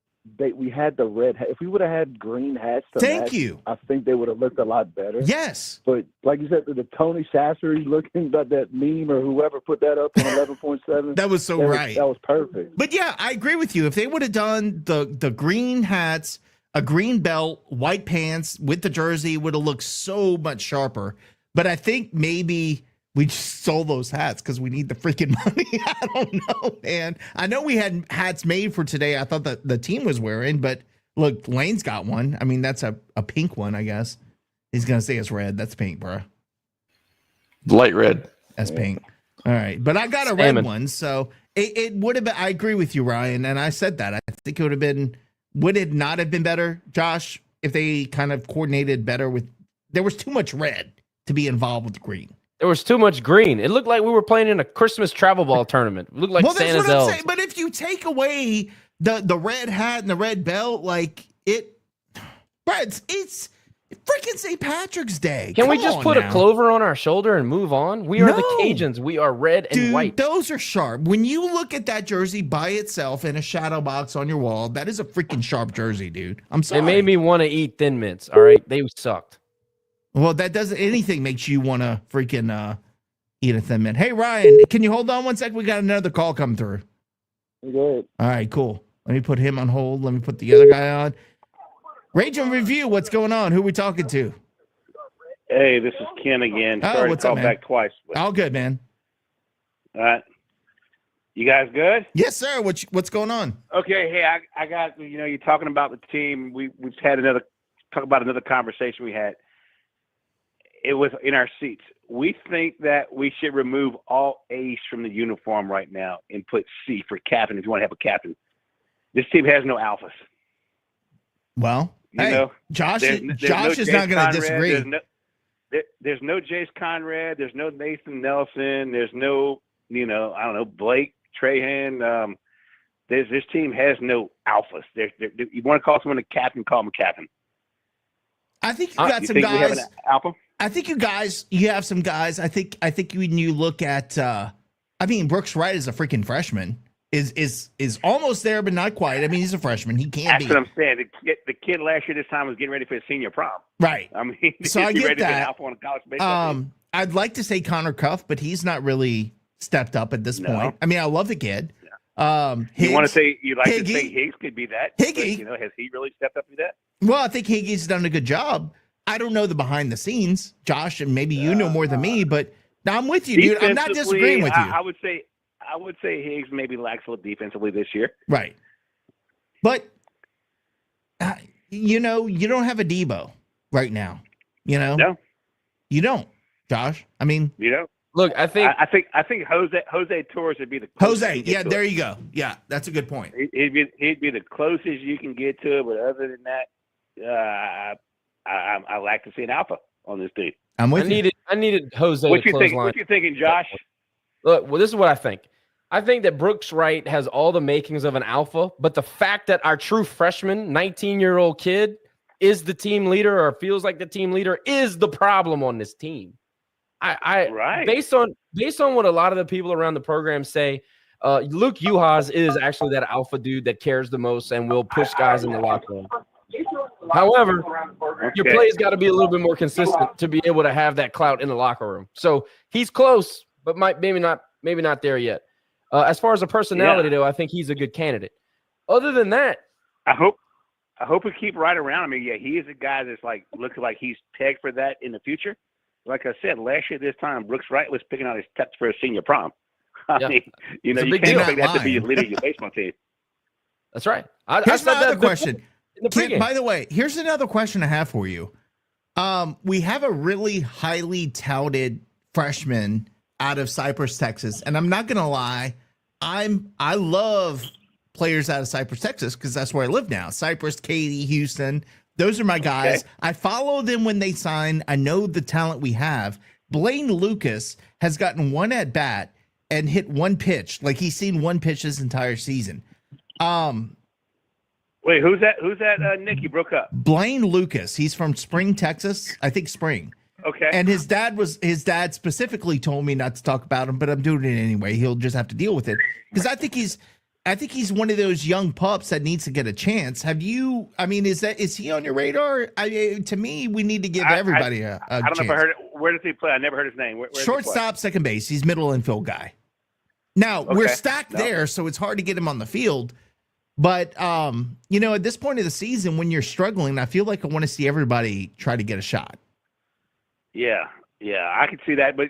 we had the red hat. If we would have had green hats to match, I think they would have looked a lot better. Yes. But like you said, the Tony Sassery looking like that meme or whoever put that up on 11.7. That was right. That was perfect. But yeah, I agree with you. If they would have done the green hats, a green belt, white pants with the jersey, would have looked so much sharper. But I think maybe we just sold those hats because we need the freaking money. I don't know, man. I know we had hats made for today. I thought that the team was wearing, but look, Lane's got one. I mean, that's a pink one, I guess. He's going to say it's red. That's pink, bro. Light red. That's pink. All right. But I got a red one, so it would have been, I agree with you, Ryan, and I said that. I think it would it not have been better, Josh, if they kind of coordinated better with, there was too much red to be involved with the green. There was too much green. It looked like we were playing in a Christmas travel ball tournament. It looked like Well, that's Santa's what I'm elves. saying. But if you take away the red hat and the red belt, like it, bro, it's freaking St. Patrick's Day. Can we Come just on put now. a clover on our shoulder and move on? We are the No. Cajuns. We are red and Dude, white. those are sharp. When you look at that jersey by itself in a shadow box on your wall, that is a freaking sharp jersey, dude. I'm sorry. It made me want to eat Thin Mints. All right, they sucked. Well, that doesn't anything makes you want to freaking eat a Thin Mint. Hey, Ryan, can you hold on one sec? We got another call come through. Good. All right, cool. Let me put him on hold. Let me put the other guy on. Rage and Review, what's going on? Who we talking to? Hey, this is Ken again. Oh, Sorry what's to up, call man? back twice. But, All good, man. all right. You guys good? Yes, sir. What's going on? Okay. Hey, I got, you're talking about the team. We've had talk about another conversation we had. It was in our seats. We think that we should remove all A's from the uniform right now and put C for captain if you want to have a captain. This team has no alphas. Well, You know, Josh there's is no not Jace going to Conrad, disagree. There's no Jace Conrad. There's no Nathan Nelson. There's no, I don't know, Blake Trahan. This team has no alphas. You want to call someone a captain, call them a captain. I think you got You some think we have guys. an alpha? I think you have some guys. I think when you look at, Brooks Wright is a freaking freshman. Is almost there, but not quite. I mean, he's a freshman. He can't That's be. what I'm saying. The kid last year this time was getting ready for his senior prom. Right. I mean, So I he's get ready to be an that. alpha on a college baseball team. I'd like to say Connor Cuff, but he's not really stepped up at this No. point. I mean, I love the kid. You want to Higgs- say you like Higgy. to say Higgs could be that? Higgy. But, has he really stepped up to that? Well, I think Higgy's done a good job. I don't know the behind the scenes, Josh, and maybe you know more than me, but now I'm with you, dude. I'm not Defensively, disagreeing with you. I would say Higgs maybe lacks a little defensively this year. Right. But, you don't have a Debo right now. No. You don't, Josh. I mean, Look, I think I think Jose Torres would be the closest Jose. you can get Yeah, to there it. you go. Yeah, that's a good point. He'd be the closest you can get to it, but other than that, I like to see an alpha on this team. I'm with you. I needed Jose What to you close think? line. What you thinking, Josh? Look, well, this is what I think. I think that Brooks Wright has all the makings of an alpha, but the fact that our true freshman, 19-year-old kid, is the team leader or feels like the team leader is the problem on this team. Right. Based on what a lot of the people around the program say, Luke Uhas is actually that alpha dude that cares the most and will push guys in the locker room. However, your play's got to be a little bit more consistent to be able to have that clout in the locker room. So he's close, but maybe not there yet. As far as a personality, though, I think he's a good candidate. Other than that, I hope we keep right around him. Yeah, he is a guy that's looks like he's pegged for that in the future. Like I said, last year this time, Brooks Wright was picking out his steps for a senior prom. I mean, you a can't big deal. expect that to be Lying. your leader of your baseball team. that's right. I Here's said my that other question. in the pregame. By the way, here's another question I have for you. We have a really highly touted freshman out of Cypress, Texas, and I'm not gonna lie, I love players out of Cypress, Texas, because that's where I live now. Cypress, Katy, Houston, those are my guys. Okay. I follow them when they sign. I know the talent we have. Blaine Lucas has gotten one at bat and hit one pitch. Like he's seen one pitch this entire season. Wait, who's that? Nick, you broke up. Blaine Lucas. He's from Spring, Texas. I think Spring. Okay. And his dad specifically told me not to talk about him, but I'm doing it anyway. He'll just have to deal with it because I think he's one of those young pups that needs to get a chance. Have you? I mean, is he on your radar? To me, we need to give everybody a I don't chance. know if I heard it. Where does he play? I never heard his name. Where does he play? Shortstop, second base. He's middle infield guy. Now we're Okay. stacked No. there, so it's hard to get him on the field. But at this point of the season, when you're struggling, I feel like I want to see everybody try to get a shot. Yeah, I can see that. But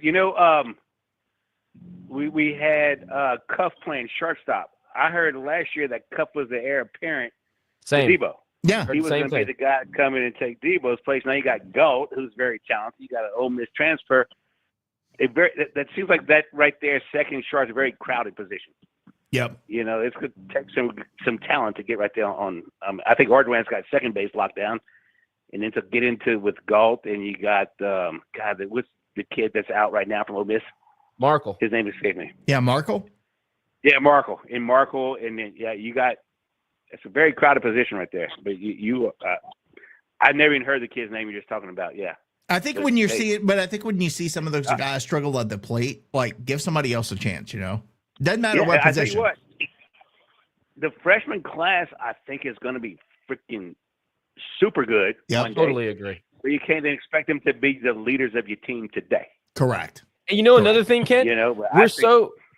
we had Cuff playing shortstop. I heard last year that Cuff was the heir apparent to Same. Debo. Yeah, He was going to be the guy to come in and take Debo's place. Now you got Galt, who's very talented. You got an Ole Miss transfer. That seems like that right there, second short, is a very crowded position. Yep. It's going to take some talent to get right there on. I think Ordwan's got second base locked down, and then to get into with Galt, and you got the kid that's out right now from Ole Miss. Markle. His name escaped me. Yeah, Markle. Yeah, Markle. And then you got. It's a very crowded position right there. But I never even heard the kid's name you're just talking about. Yeah. I think when you see it, but I think when you see some of those guys struggle at the plate, like give somebody else a chance. Doesn't matter what position. I tell you what, the freshman class I think is going to be freaking super good. Yeah, totally agree. But you can't expect them to be the leaders of your team today. Correct. And another thing, Ken,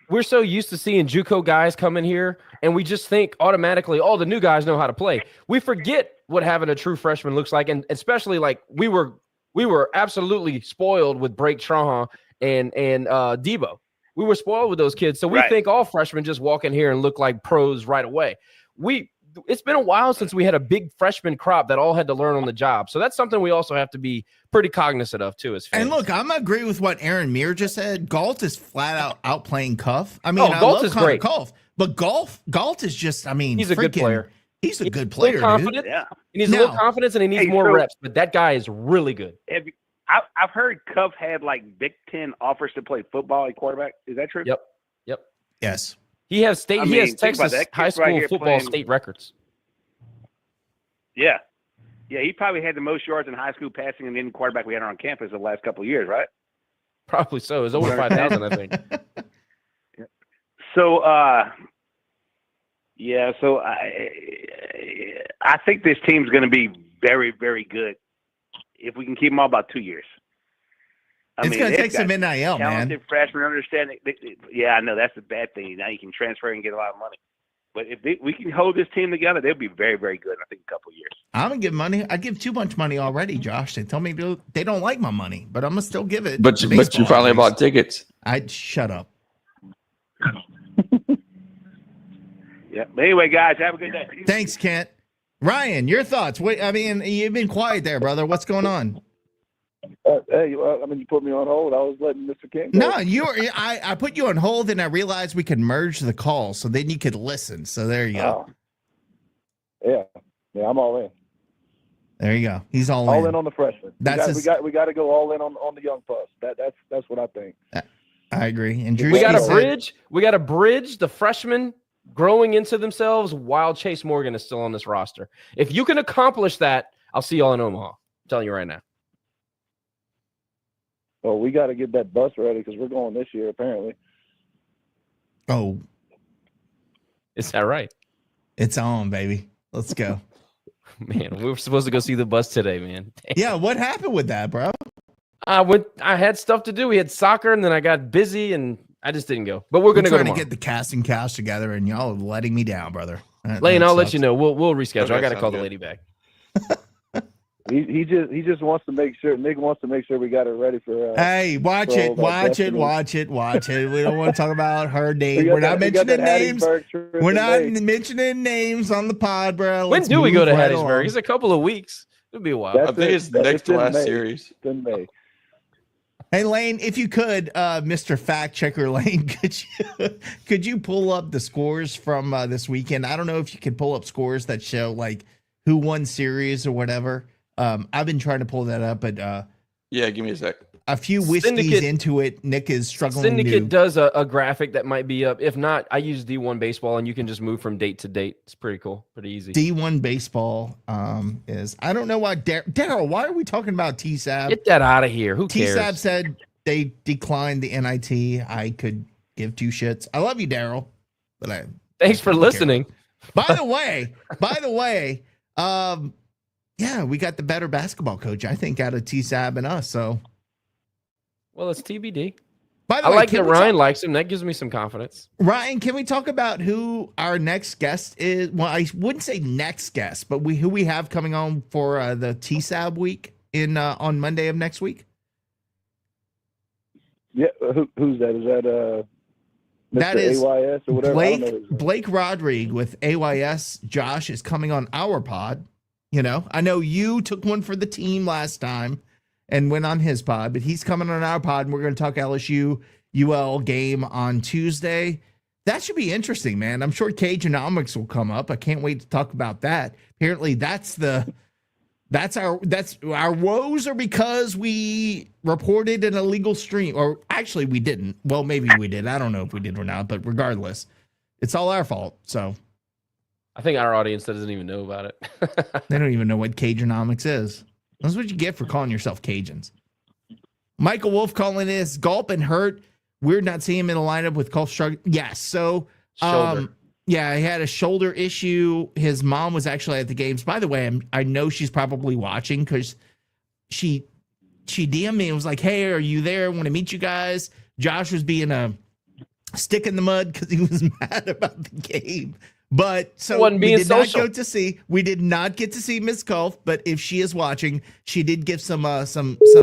we're so used to seeing JUCO guys come in here, and we just think automatically, the new guys know how to play. We forget what having a true freshman looks like, and especially like we were absolutely spoiled with Blake Trahan and Debo. We were spoiled with those kids, so we think all freshmen just walk in here and look like pros right away. It's been a while since we had a big freshman crop that all had to learn on the job. So that's something we also have to be pretty cognizant of too as fans. And look, I'm agree with what Aaron Meir just said. Galt is flat out outplaying Cuff. I mean, I Galt love is Connor great. Cuff, but Galt is just, he's a good player. He's a good player, confident. dude. Yeah. He needs a little confidence and he needs more reps, but that guy is really good. I've heard Cuff had like Big Ten offers to play football at quarterback. Is that true? Yep. Yes. He has Texas high school football state records. Yeah. Yeah, he probably had the most yards in high school passing and then quarterback we had on campus the last couple of years, right? Probably so. It was over 5,000, I think. So, I think this team's going to be very, very good if we can keep them all about 2 years. It's going to take some NIL, man. Talented freshmen, understanding. Yeah, I know that's the bad thing. Now you can transfer and get a lot of money. But if we can hold this team together, they'll be very, very good. I think a couple of years. I'm gonna give money. I give too much money already, Josh. They tell me they don't like my money, but I'm gonna still give it. But you finally bought tickets. I'd shut up. Yeah. But anyway, guys, have a good day. Thanks, Kent. Ryan, your thoughts? Wait, I mean, you've been quiet there, brother. What's going on? You put me on hold. I was letting Mr. King go. No, I put you on hold, and I realized we could merge the call, so then you could listen. So there you go. Yeah, I'm all in. There you go. He's all in on the freshman. We got to go all in on the young puss. That's what I think. I agree. And Drew, we got to bridge the freshmen growing into themselves while Chase Morgan is still on this roster. If you can accomplish that, I'll see y'all in Omaha. I'm telling you right now. Well, we got to get that bus ready because we're going this year, apparently. Oh. Is that right? It's on, baby. Let's go. Man, we were supposed to go see the bus today, man. Damn. Yeah, what happened with that, bro? I had stuff to do. We had soccer, and then I got busy, and I just didn't go. But we're going to go tomorrow. Get the cast and couch together, and y'all are letting me down, brother. Lane, I'll let you know. We'll reschedule. Okay, I got to call the lady back. He just wants to make sure. Nick wants to make sure we got it ready for. Hey, watch it. We don't want to talk about her name. We're not mentioning names. We're not mentioning names on the pod, bro. When do we go to Hattiesburg? It's a couple of weeks. It'll be a while. I think it's next to last series. In May. Hey Lane, if you could, Mr. Fact Checker Lane, could you pull up the scores from this weekend? I don't know if you can pull up scores that show like who won series or whatever. I've been trying to pull that up, but yeah, give me a sec. A few whiskeys into it, Nick is struggling. Syndicate does a graphic that might be up. If not, I use D1 baseball, and you can just move from date to date. It's pretty cool, pretty easy. D1 baseball is. I don't know why Daryl. Why are we talking about TSAB? Get that out of here. Who cares? TSAB said they declined the NIT. I could give two shits. I love you, Daryl, but thanks for listening. By the way, yeah, we got the better basketball coach, I think, out of TSAB and us. So, well, it's TBD. By the way, I like that Ryan likes him. That gives me some confidence. Ryan, can we talk about who our next guest is? Well, I wouldn't say next guest, but who we have coming on for the TSAB week on Monday of next week? Yeah, who's that? Is that Mr. That is AYS or whatever? Blake Rodrigue with AYS. Josh is coming on our pod. You know, I know you took one for the team last time and went on his pod, but he's coming on our pod, and we're going to talk LSU UL game on Tuesday. That should be interesting, man. I'm sure Cajunomics will come up. I can't wait to talk about that. Apparently, that's the That's our woes are because we reported an illegal stream, or actually we didn't. Well, maybe we did. I don't know if we did or not, but regardless, it's all our fault. So I think our audience doesn't even know about it. they don't even know what Cajunomics is. That's what you get for calling yourself Cajuns. Michael Wolf calling this Gulp and Hurt. Weird not seeing him in a lineup with Gulp struggle. Yes. So Shoulder. yeah, he had a shoulder issue. His mom was actually at the games. By the way, I know she's probably watching because she DM'd me and was like, "Hey, are you there? I want to meet you guys." Josh was being a stick in the mud because he was mad about the game. But so Wasn't being social. We did not get to see Miss Gulf, but if she is watching, she did give some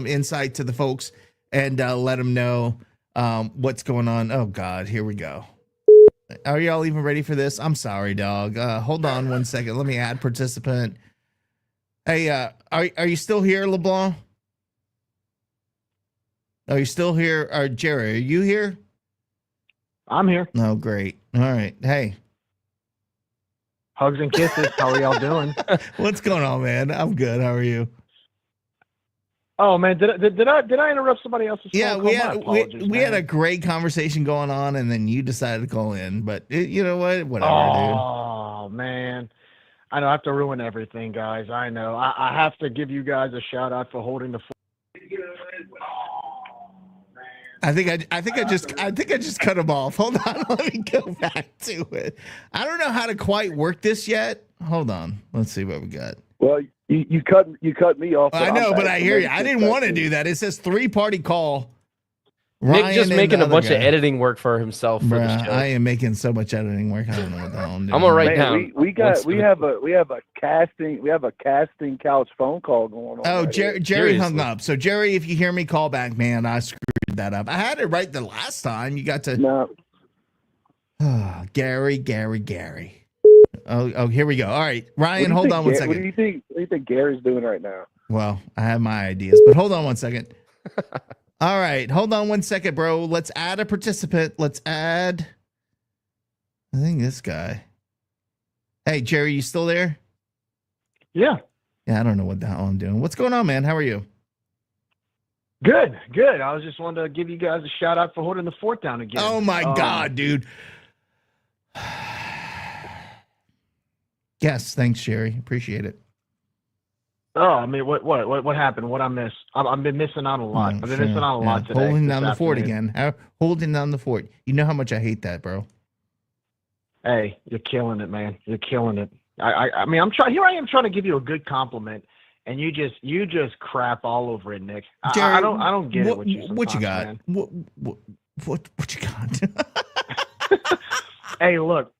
insight to the folks and let them know what's going on. Oh God, here we go. Are y'all even ready for this? I'm sorry, dog. Hold on one second. Let me add participant. Hey, are you still here, LeBlanc? Are you still here? Jerry, are you here? I'm here. Oh, great. All right. Hey. Hugs and kisses. How are y'all doing? What's going on, man? I'm good. How are you? Oh man, did I interrupt somebody else's phone Yeah, call? we had a great conversation going on, and then you decided to call in. But you know what? Whatever, dude. Oh man, I know I have to ruin everything, guys. I know. I have to give you guys a shout out for holding the. I think I just cut him off. Hold on, let me go back to it. I don't know how to quite work this yet. Hold on, let's see what we got. Well, you cut me off. I know, but I hear you. I didn't want to do that. It says 3-party call. Nick just making a bunch of editing work for himself. For this Bruh, show. I am making so much editing work. I don't know what the hell I'm doing. I'm gonna write down. We have a casting couch phone call going on. Oh, right here. Jerry hung up. So Jerry, if you hear me call back, man, I screwed that up. I had it right the last time. You got to. No. Gary. Oh, here we go. All right, Ryan, hold on one second. What do you think Gary's doing right now? Well, I have my ideas, but hold on one second. All right, hold on one second, bro. Let's add a participant. Let's add. I think this guy. Hey, Jerry, you still there? Yeah. Yeah, I don't know what the hell I'm doing. What's going on, man? How are you? Good. I was just wanted to give you guys a shout out for holding the fort down again. Oh my God, dude. Yes, thanks, Jerry. Appreciate it. Oh, I mean, what happened? What I missed? I've been missing out a lot. I've been missing out a lot today. Holding down the fort again. Holding down the fort. You know how much I hate that, bro. Hey, you're killing it, man. You're killing it. I mean, I'm trying. Here I am trying to give you a good compliment, and you just crap all over it, Nick. Jerry, I don't get it with you. What you got? Man. What you got? Hey, look.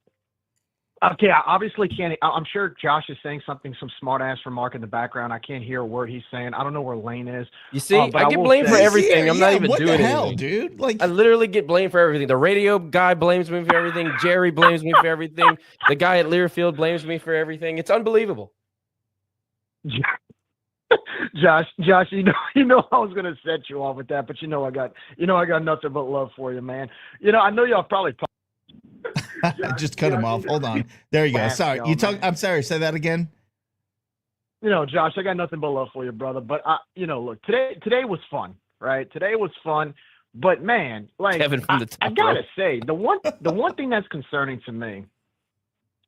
Okay, I obviously can't. I'm sure Josh is saying some smart ass remark in the background. I can't hear a word he's saying. I don't know where Lane is. You see, I get blamed for everything. I'm not even doing anything. Hell, dude? Like, I literally get blamed for everything. The radio guy blames me for everything. Jerry blames me for everything. The guy at Learfield blames me for everything. It's unbelievable. Josh, you know I was gonna set you off with that, but I got nothing but love for you, man. I know y'all probably. I just cut him off. Hold on. There you go. Sorry. I'm sorry. Say that again. Josh, I got nothing but love for you, brother. But look, today was fun, right? Today was fun. But man, like Kevin from the top I gotta say, the one thing that's concerning to me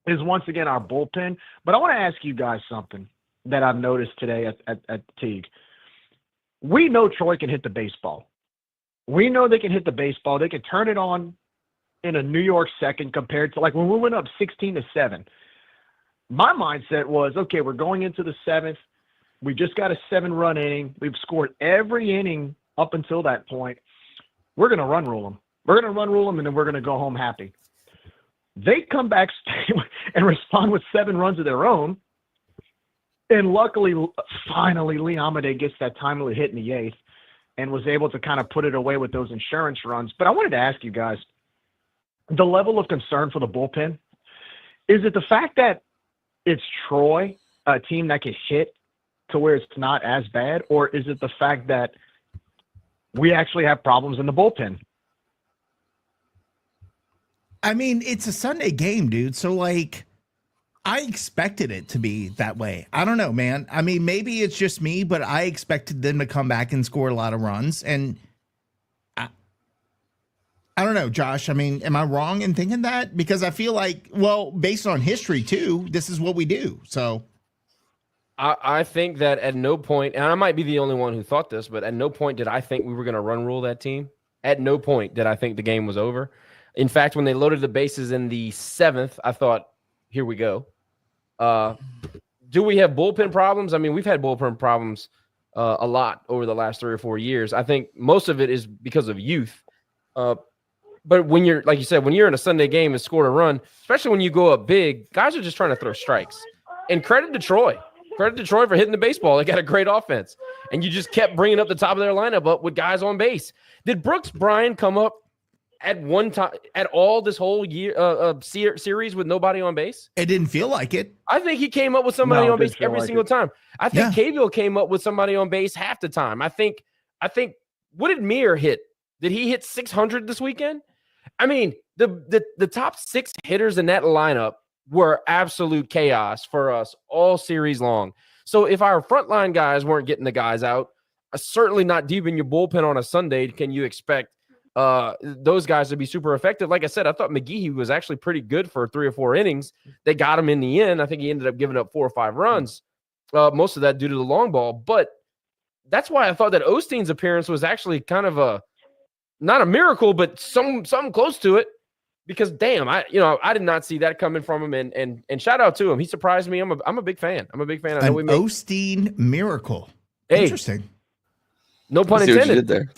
is once again our bullpen. But I want to ask you guys something that I've noticed today at Tigue. We know Troy can hit the baseball. We know they can hit the baseball. They can turn it on in a New York second compared to like when we went up 16-7. My mindset was, okay, we're going into the 7th. We just got a 7-run inning. We've scored every inning up until that point. We're going to run rule them. We're going to run rule them, and then we're going to go home happy. They come back and respond with 7 runs of their own. And luckily, finally, Lee Amade gets that timely hit in the 8th and was able to kind of put it away with those insurance runs. But I wanted to ask you guys, the level of concern for the bullpen, is it the fact that it's Troy, a team that can hit to where it's not as bad, or is it the fact that we actually have problems in the bullpen? I mean, it's a Sunday game, dude. So, like, I expected it to be that way. I don't know, man. I mean, maybe it's just me, but I expected them to come back and score a lot of runs. And I don't know, Josh. I mean, am I wrong in thinking that? Because I feel like, well, based on history too, this is what we do. So I think that at no point, and I might be the only one who thought this, but at no point did I think we were going to run rule that team. At no point did I think the game was over. In fact, when they loaded the bases in the 7th, I thought, here we go. Do we have bullpen problems? I mean, we've had bullpen problems a lot over the last 3 or 4 years. I think most of it is because of youth. But when you're, like you said, when you're in a Sunday game and scored a run, especially when you go up big, guys are just trying to throw strikes. And credit to Troy. Credit to Troy for hitting the baseball. They got a great offense. And you just kept bringing up the top of their lineup up with guys on base. Did Brooks Bryan come up at one time at all this whole year series with nobody on base? it didn't feel like it. I think he came up with somebody No, on base didn't feel every like single it. time. I think Yeah. Cavill came up with somebody on base half the time. I think what did Mir hit? Did he hit 600 this weekend? I mean, the top 6 hitters in that lineup were absolute chaos for us all series long. So if our frontline guys weren't getting the guys out, certainly not deep in your bullpen on a Sunday, can you expect those guys to be super effective? Like I said, I thought McGehee was actually pretty good for 3 or 4 innings. They got him in the end. I think he ended up giving up 4 or 5 runs, most of that due to the long ball. But that's why I thought that Osteen's appearance was actually kind of not a miracle, but something close to it. Because damn, I did not see that coming from him, and shout out to him. He surprised me. I'm a big fan. I know An we made Osteen miracle. Hey, Interesting. no pun See what you intended. did there.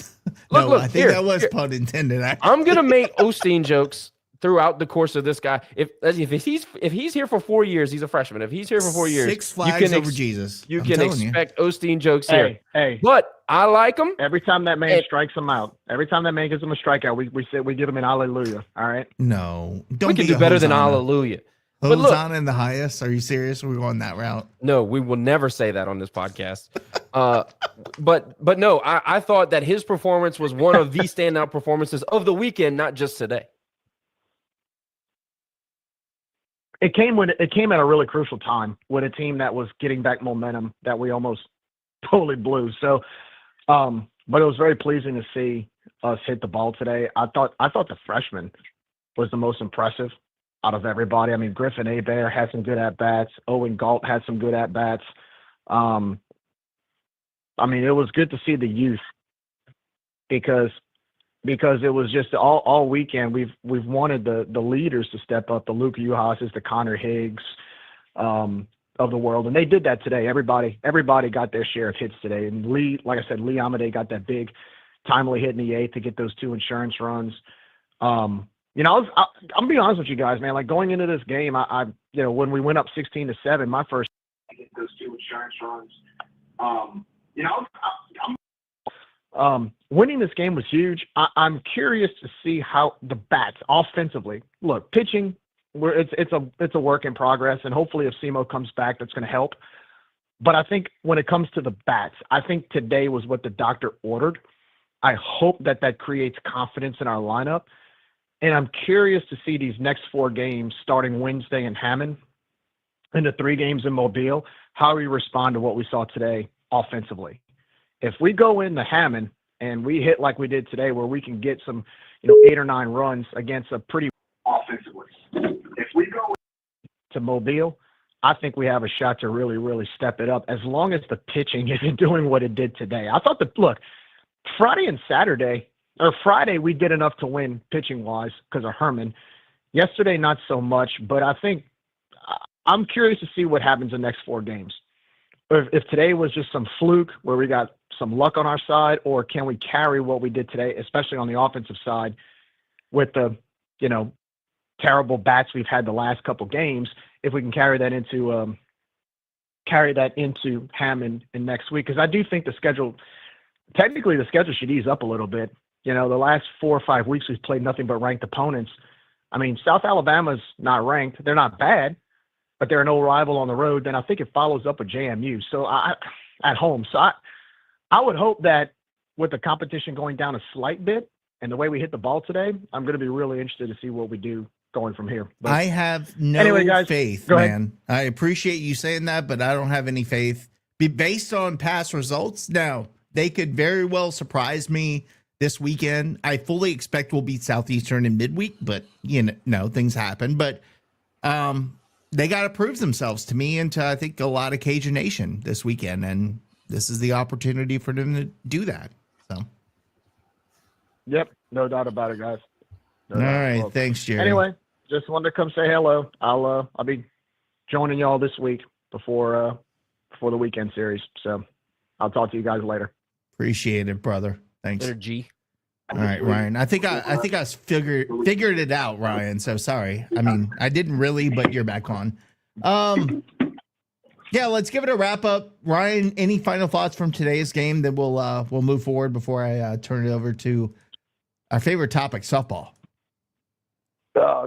No, Look, I think here, that was here. pun intended. Actually. I'm gonna make Osteen jokes throughout the course of this guy. If he's here for 4 years, he's a freshman. If he's here for 4 years, 6 flags over Jesus. You I'm can telling you. expect Osteen jokes here. Hey, But I like him. every time that man Hey. strikes him out, every time that man gives him a strikeout, we give him an hallelujah. All right. No, don't We can be do a better than Hosanna. hallelujah. But look- Hosanna in the highest. Are you serious? We're going that route. No, we will never say that on this podcast. But no, I thought that his performance was one of the standout performances of the weekend, not just today. It came at a really crucial time with a team that was getting back momentum that we almost totally blew. So, but it was very pleasing to see us hit the ball today. I thought the freshman was the most impressive out of everybody. I mean, Griffin Hebert had some good at bats. Owen Galt had some good at bats. I mean, it was good to see the youth because it was just all weekend we've wanted the leaders to step up, the Luke Uhas's, the Connor Higgs of the world, and they did that today. Everybody got their share of hits today, and Lee Amade got that big timely hit in the 8th to get those 2 insurance runs. I'm gonna be honest with you guys, man. Like going into this game, I when we went up 16-7, my first get those 2 insurance runs. Winning this game was huge. I'm curious to see how the bats offensively look. Pitching, it's a work in progress, and hopefully if Simo comes back, that's going to help. But I think when it comes to the bats, I think today was what the doctor ordered. I hope that creates confidence in our lineup, and I'm curious to see these next 4 games starting Wednesday in Hammond and the 3 games in Mobile, how we respond to what we saw today offensively. If we go into Hammond and we hit like we did today, where we can get some, 8 or 9 runs against a pretty offensively. If we go to Mobile, I think we have a shot to really, really step it up as long as the pitching isn't doing what it did today. I thought Friday we did enough to win pitching wise because of Herman. Yesterday, not so much, but I think I'm curious to see what happens in the next 4 games. If today was just some fluke where we got some luck on our side, or can we carry what we did today, especially on the offensive side with the, terrible bats we've had the last couple games, if we can carry that into Hammond and next week. Because I do think the schedule should ease up a little bit. The last 4 or 5 weeks we've played nothing but ranked opponents. I mean, South Alabama's not ranked. They're not bad, but they're no rival on the road. Then I think it follows up with JMU. So at home. So I would hope that with the competition going down a slight bit and the way we hit the ball today, I'm going to be really interested to see what we do going from here. But I have no anyway, guys, faith, go ahead. man. I appreciate you saying that, but I don't have any faith. Based on past results, now they could very well surprise me this weekend. I fully expect we'll beat Southeastern in midweek, but things happen. But they got to prove themselves to me and to, I think, a lot of Cajun Nation this weekend, and this is the opportunity for them to do that. So, Yep, no doubt about it, guys. No all doubt. right, Well, thanks, Jerry. Anyway, just wanted to come say hello. I'll be joining y'all this week before the weekend series. So I'll talk to you guys later. Appreciate it, brother. Thanks. Energy. All right, Ryan. I think I figured it out, Ryan. So sorry. I mean, I didn't really, but you're back on. Yeah, let's give it a wrap up. Ryan, any final thoughts from today's game? Then we'll move forward before I turn it over to our favorite topic, softball.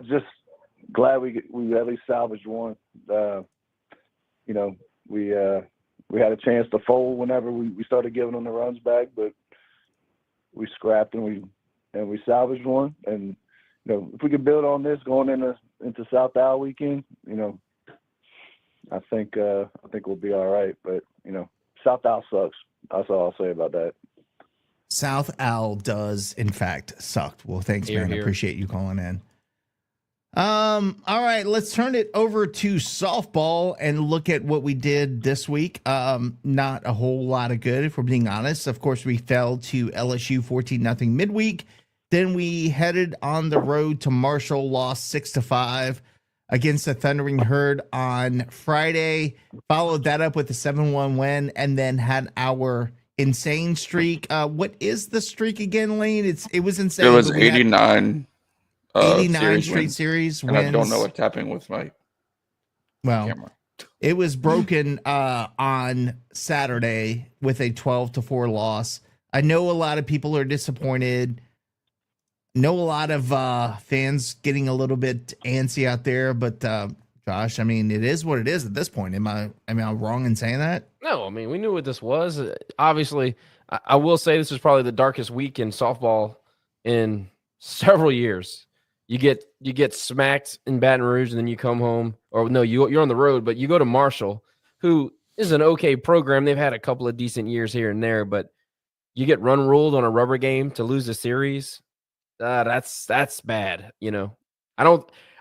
Just glad we at least salvaged one. We had a chance to fold whenever we started giving them the runs back, but we scrapped and we salvaged one. And if we could build on this going into South Al weekend, I think we'll be all right. But South Al sucks. That's all I'll say about that. South Al does, in fact, suck. Well, thanks, man. I appreciate you calling in. All right, let's turn it over to softball and look at what we did this week. Not a whole lot of good, if we're being honest. Of course, we fell to LSU 14-0 midweek. Then we headed on the road to Marshall, lost 6-5 against the Thundering Herd on Friday. Followed that up with a 7-1 win, and then had our insane streak. What is the streak again, Lane? It was insane. It was 89. 89 straight series and wins. I don't know what's happening with my camera. It was broken on Saturday with a 12-4 loss. I know a lot of people are disappointed. Know a lot of fans getting a little bit antsy out there, but Josh, I mean, it is what it is at this point. Am I wrong in saying that? No, I mean, we knew what this was. Obviously, I will say this is probably the darkest week in softball in several years. You get smacked in Baton Rouge, and then you come home. Or no, you're on the road, but you go to Marshall, who is an okay program. They've had a couple of decent years here and there, but you get run ruled on a rubber game to lose a series. That's bad.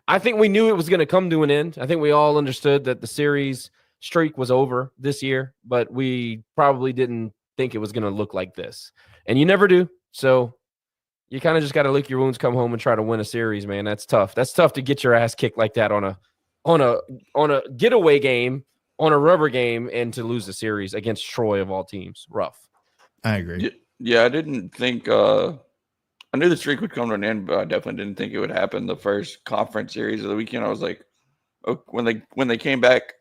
I think we knew it was going to come to an end. I think we all understood that the series streak was over this year, but we probably didn't think it was going to look like this. And you never do. So you kind of just got to lick your wounds, come home and try to win a series, man. That's tough. That's tough to get your ass kicked like that on a getaway game, on a rubber game, and to lose a series against Troy of all teams. Rough. I agree. Yeah, I didn't think I knew the streak would come to an end, but I definitely didn't think it would happen the first conference series of the weekend. I was like, oh, when they came back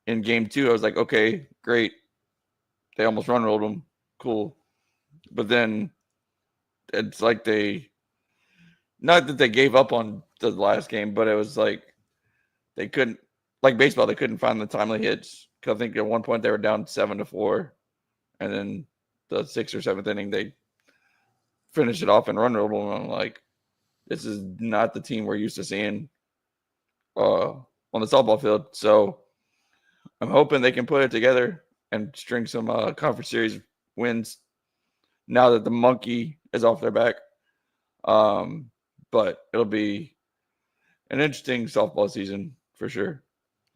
in game 2, I was like, okay, great. They almost run rolled them. Cool. But then it's like not that they gave up on the last game, but it was like they couldn't, like baseball, they couldn't find the timely hits. Because I think at one point they were down 7-4, and then the 6th or 7th inning they finished it off and run rolled them. I'm like, this is not the team we're used to seeing on the softball field. So I'm hoping they can put it together and string some conference series wins now that the monkey is off their back. But it'll be an interesting softball season for sure.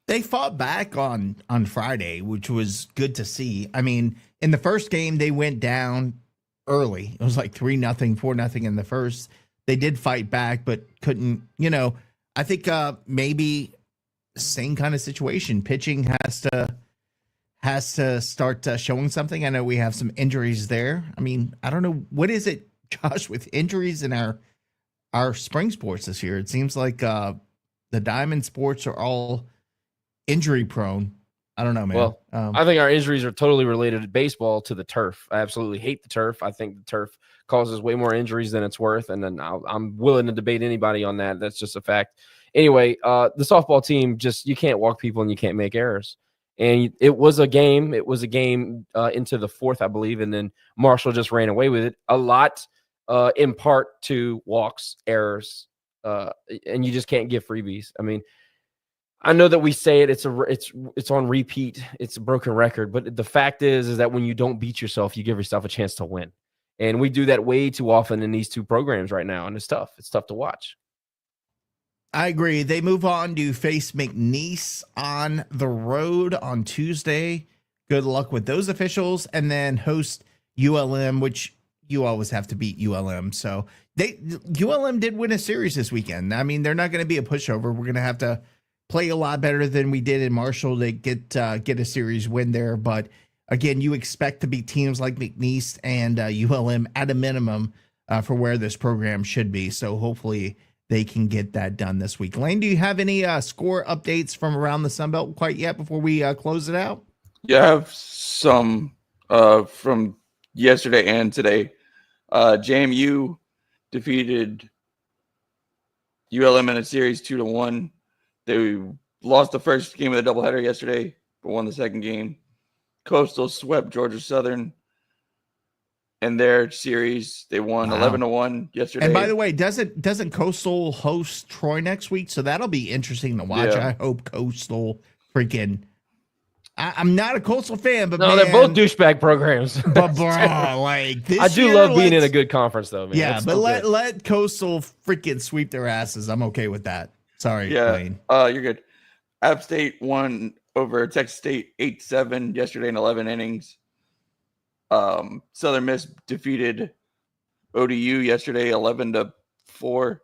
They fought back on Friday, which was good to see. I mean, in the first game, they went down early. It was like 3-0, 4-0 in the first. They did fight back, but couldn't, I think maybe same kind of situation. Pitching has to start showing something. I know we have some injuries there. I mean, I don't know. What is it, Josh, with injuries in our spring sports this year? It seems like the diamond sports are all injury prone. I don't know, man. Well, I think our injuries are totally related to baseball, to the turf. I absolutely hate the turf. I think the turf causes way more injuries than it's worth. And then I'm willing to debate anybody on that. That's just a fact. Anyway, the softball team, you can't walk people and you can't make errors. And it was a game. It was a game into the 4th, I believe. And then Marshall just ran away with it. A lot in part to walks, errors, and you just can't give freebies. I mean, I know that we say it, it's on repeat. It's a broken record, but the fact is that when you don't beat yourself, you give yourself a chance to win. And we do that way too often in these two programs right now, and it's tough. It's tough to watch. I agree. They move on to face McNeese on the road on Tuesday. Good luck with those officials, and then host ULM, which you always have to beat ULM. So ULM did win a series this weekend. I mean, they're not going to be a pushover. We're going to have to play a lot better than we did in Marshall to get a series win there. But again, you expect to beat teams like McNeese and ULM at a minimum for where this program should be. So hopefully they can get that done this week. Lane, do you have any score updates from around the Sun Belt quite yet before we close it out? Yeah, I have some from yesterday and today. JMU defeated ULM in a series 2-1. They lost the first game of the doubleheader yesterday, but won the second game. Coastal swept Georgia Southern in their series. They won 11-1 yesterday. And by the way, doesn't Coastal host Troy next week? So that'll be interesting to watch. Yeah. I hope Coastal freaking. I'm not a Coastal fan, but no, man, they're both douchebag programs. But bro, like this, I do love being in a good conference, though. Man. Yeah, It's but so let Coastal freaking sweep their asses. I'm okay with that. Sorry, Yeah, Lane. you're good. App State won over Texas State 8-7 yesterday in 11 innings. Southern Miss defeated ODU yesterday 11-4,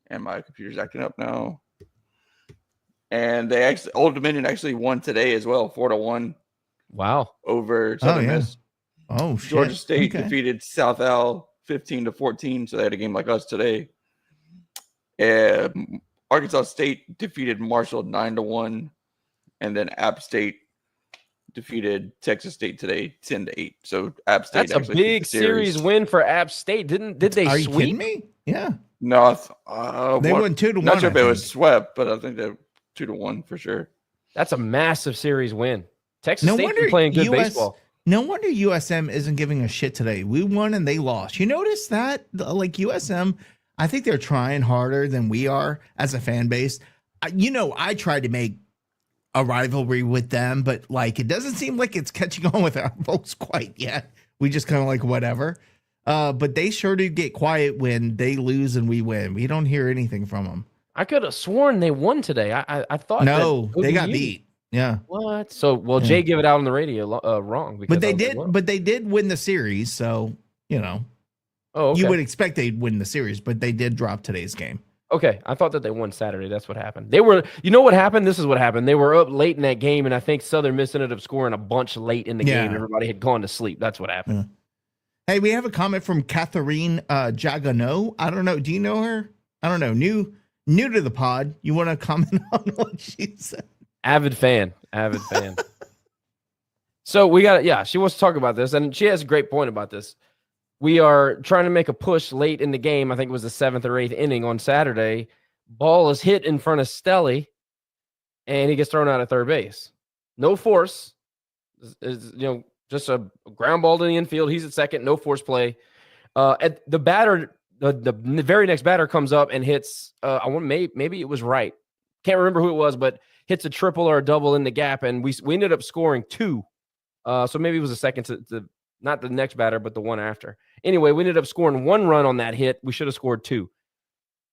and my computer's acting up now. And Old Dominion actually won today as well, 4-1. Wow, over Southern Miss. Oh shit. Georgia State defeated South Al 15-14, so they had a game like us today. Arkansas State defeated Marshall 9-1, and then App State defeated Texas State today 10-8. So App State that's a big series win for App State. Did they Are you sweep kidding me? Yeah. No, They won 2-1. Not sure if I it was think. swept, but I think they're 2-1 for sure. That's a massive series win. Texas No State's wonder been playing good US baseball. No wonder USM isn't giving a shit today. We won and they lost. You notice that? Like USM, I think they're trying harder than we are as a fan base. I tried to make a rivalry with them, but like it doesn't seem like it's catching on with our folks quite yet. We just kind of like whatever. But they sure do get quiet when they lose and we win. We don't hear anything from them. I could have sworn they won today. I thought No, that they got ODU beat. Yeah. What? So, Yeah. Jay give it out on the radio wrong. Because But they I was did. like, what? But they did win the series. So Oh, okay. you would expect they'd win the series, but they did drop today's game. Okay, I thought that they won Saturday. That's what happened. They were, what happened? This is what happened. They were up late in that game, and I think Southern Miss ended up scoring a bunch late in the game. Everybody had gone to sleep. That's what happened. Yeah. Hey, we have a comment from Catherine Jagano. I don't know. Do you know her? I don't know. New to the pod. You want to comment on what she said? Avid fan. So we got, she wants to talk about this, and she has a great point about this. We are trying to make a push late in the game. I think it was the 7th or 8th inning on Saturday. Ball is hit in front of Stelly, and he gets thrown out at third base. No force. Just a ground ball to the infield. He's at second. No force play. At the batter, the very next batter comes up and hits. Maybe it was Wright. Can't remember who it was, but hits a triple or a double in the gap, and we ended up scoring 2. So maybe it was a second to not the next batter, but the one after. Anyway, we ended up scoring 1 run on that hit. We should have scored 2.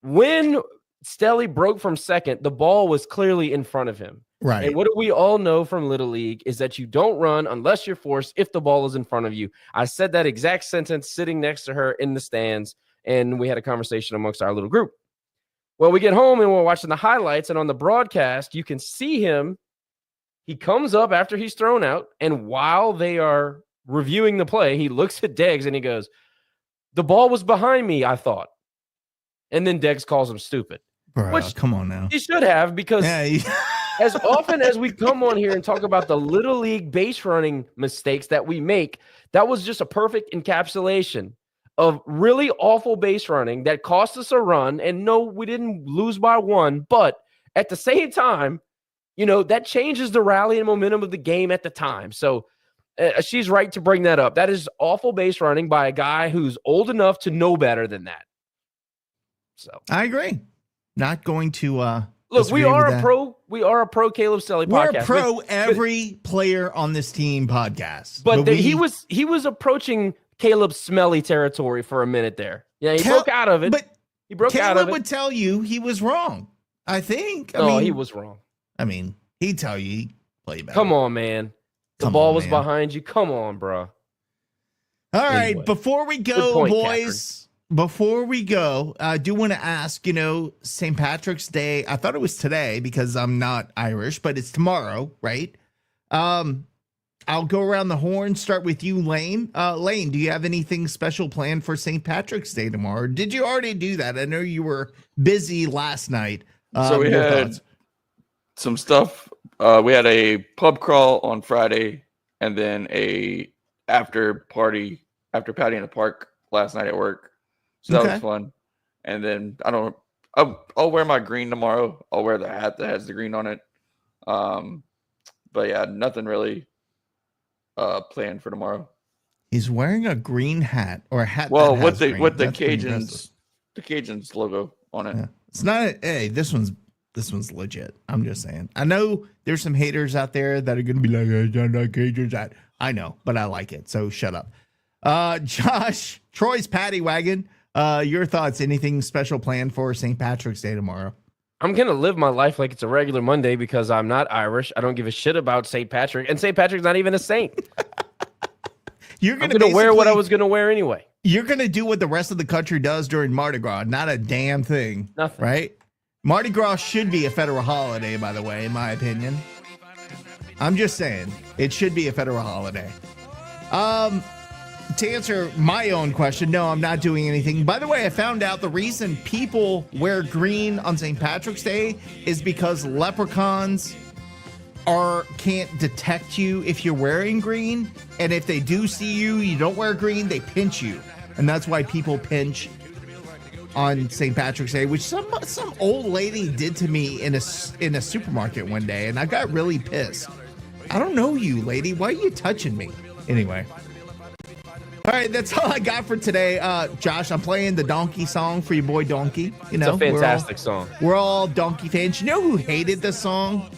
When Stelly broke from second, the ball was clearly in front of him. Right. And what do we all know from Little League is that you don't run unless you're forced if the ball is in front of you. I said that exact sentence sitting next to her in the stands, and we had a conversation amongst our little group. Well, we get home and we're watching the highlights, and on the broadcast, you can see him. He comes up after he's thrown out, and while they are reviewing the play, he looks at Deggs and he goes, "The ball was behind me, I thought." And then Deggs calls him stupid. Bro, which come on now. He should have, because as often as we come on here and talk about the Little League base running mistakes that we make, that was just a perfect encapsulation of really awful base running that cost us a run. And no, we didn't lose by 1, but at the same time, that changes the rally and momentum of the game at the time. So she's right to bring that up. That is awful base running by a guy who's old enough to know better than that. So I agree. Not going to Look, disagree with that. We are a pro Caleb Selly We're podcast. a pro every player on this team podcast. But he was approaching Caleb Smelly territory for a minute there. Yeah, he broke out of it. But he broke Caleb out of it. would tell you he was wrong. I think. I No, mean, he was wrong. I mean, he'd tell you he played better. Come on, man. The ball was behind you. Come on, bro. All right, Anyway. before we Good go, point, boys, before we go, I do want to ask, St. Patrick's Day, I thought it was today because I'm not Irish, but it's tomorrow, right? I'll go around the horn, start with you, Lane. Lane, do you have anything special planned for St. Patrick's Day tomorrow? Or did you already do that? I know you were busy last night. So we had some stuff. We had a pub crawl on Friday and then a after party in the park last night at work. So that was fun. And then I'll wear my green tomorrow. I'll wear the hat that has the green on it. But yeah, nothing really planned for tomorrow. He's wearing a green hat or a hat. Well, that with has green. the That's pretty impressive. Cajuns logo on it. Yeah. It's not. Hey, this one's legit. I'm just saying. I know there's some haters out there that are going to be like, "Hey, John, not Cajuns hat." I know, but I like it. So shut up. Josh, Troy's Paddy Wagon. Your thoughts? Anything special planned for St. Patrick's Day tomorrow? I'm going to live my life like it's a regular Monday because I'm not Irish. I don't give a shit about St. Patrick. And St. Patrick's not even a saint. I'm going to wear what I was going to wear anyway. You're going to do what the rest of the country does during Mardi Gras. Not a damn thing. Nothing. Right? Mardi Gras should be a federal holiday, by the way, in my opinion. I'm just saying. It should be a federal holiday. To answer my own question, no, I'm not doing anything. By the way, I found out the reason people wear green on St. Patrick's Day is because leprechauns can't detect you if you're wearing green. And if they do see you don't wear green, they pinch you. And that's why people pinch on St. Patrick's Day, which some old lady did to me in a supermarket one day. And I got really pissed. I don't know you, lady. Why are you touching me? Anyway. All right, that's all I got for today. Josh, I'm playing the Donkey song for your boy Donkey. It's a fantastic song. We're all Donkey fans. You know who hated the song?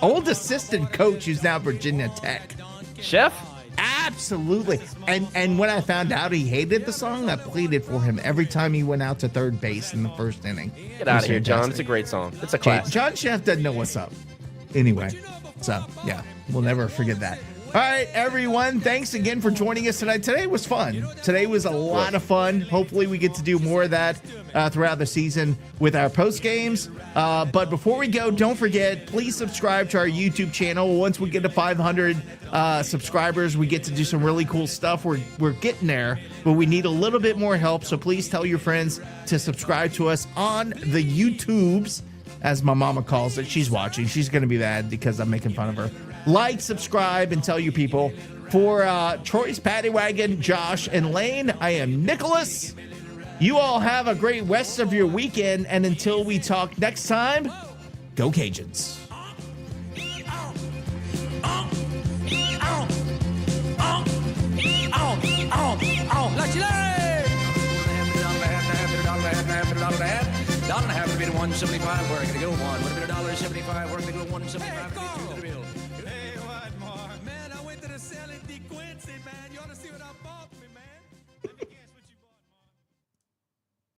Old assistant coach who's now Virginia Tech. Chef? Absolutely. And when I found out he hated the song, I pleaded for him every time he went out to third base in the first inning. Get out of here, John. It's a great song. It's a classic. John Chef doesn't know what's up. Anyway, so yeah, we'll never forget that. All right, everyone. Thanks again for joining us tonight. Today was fun. Today was a lot of fun. Hopefully we get to do more of that throughout the season with our post games. But before we go, don't forget, please subscribe to our YouTube channel. Once we get to 500 subscribers, we get to do some really cool stuff. We're getting there, but we need a little bit more help. So please tell your friends to subscribe to us on the YouTubes, as my mama calls it. She's watching. She's going to be mad because I'm making fun of her. Like, subscribe, and tell your people. For Troy's Paddy Wagon, Josh, and Lane, I am Nicholas. You all have a great rest of your weekend, and until we talk next time, go Cajuns. $1.75, we're gonna go one. What about $1.75? We're gonna go 1.75 to the bill. Hey, what more? Man, I went to the selling Quincy, man. You ought to see what I bought for me.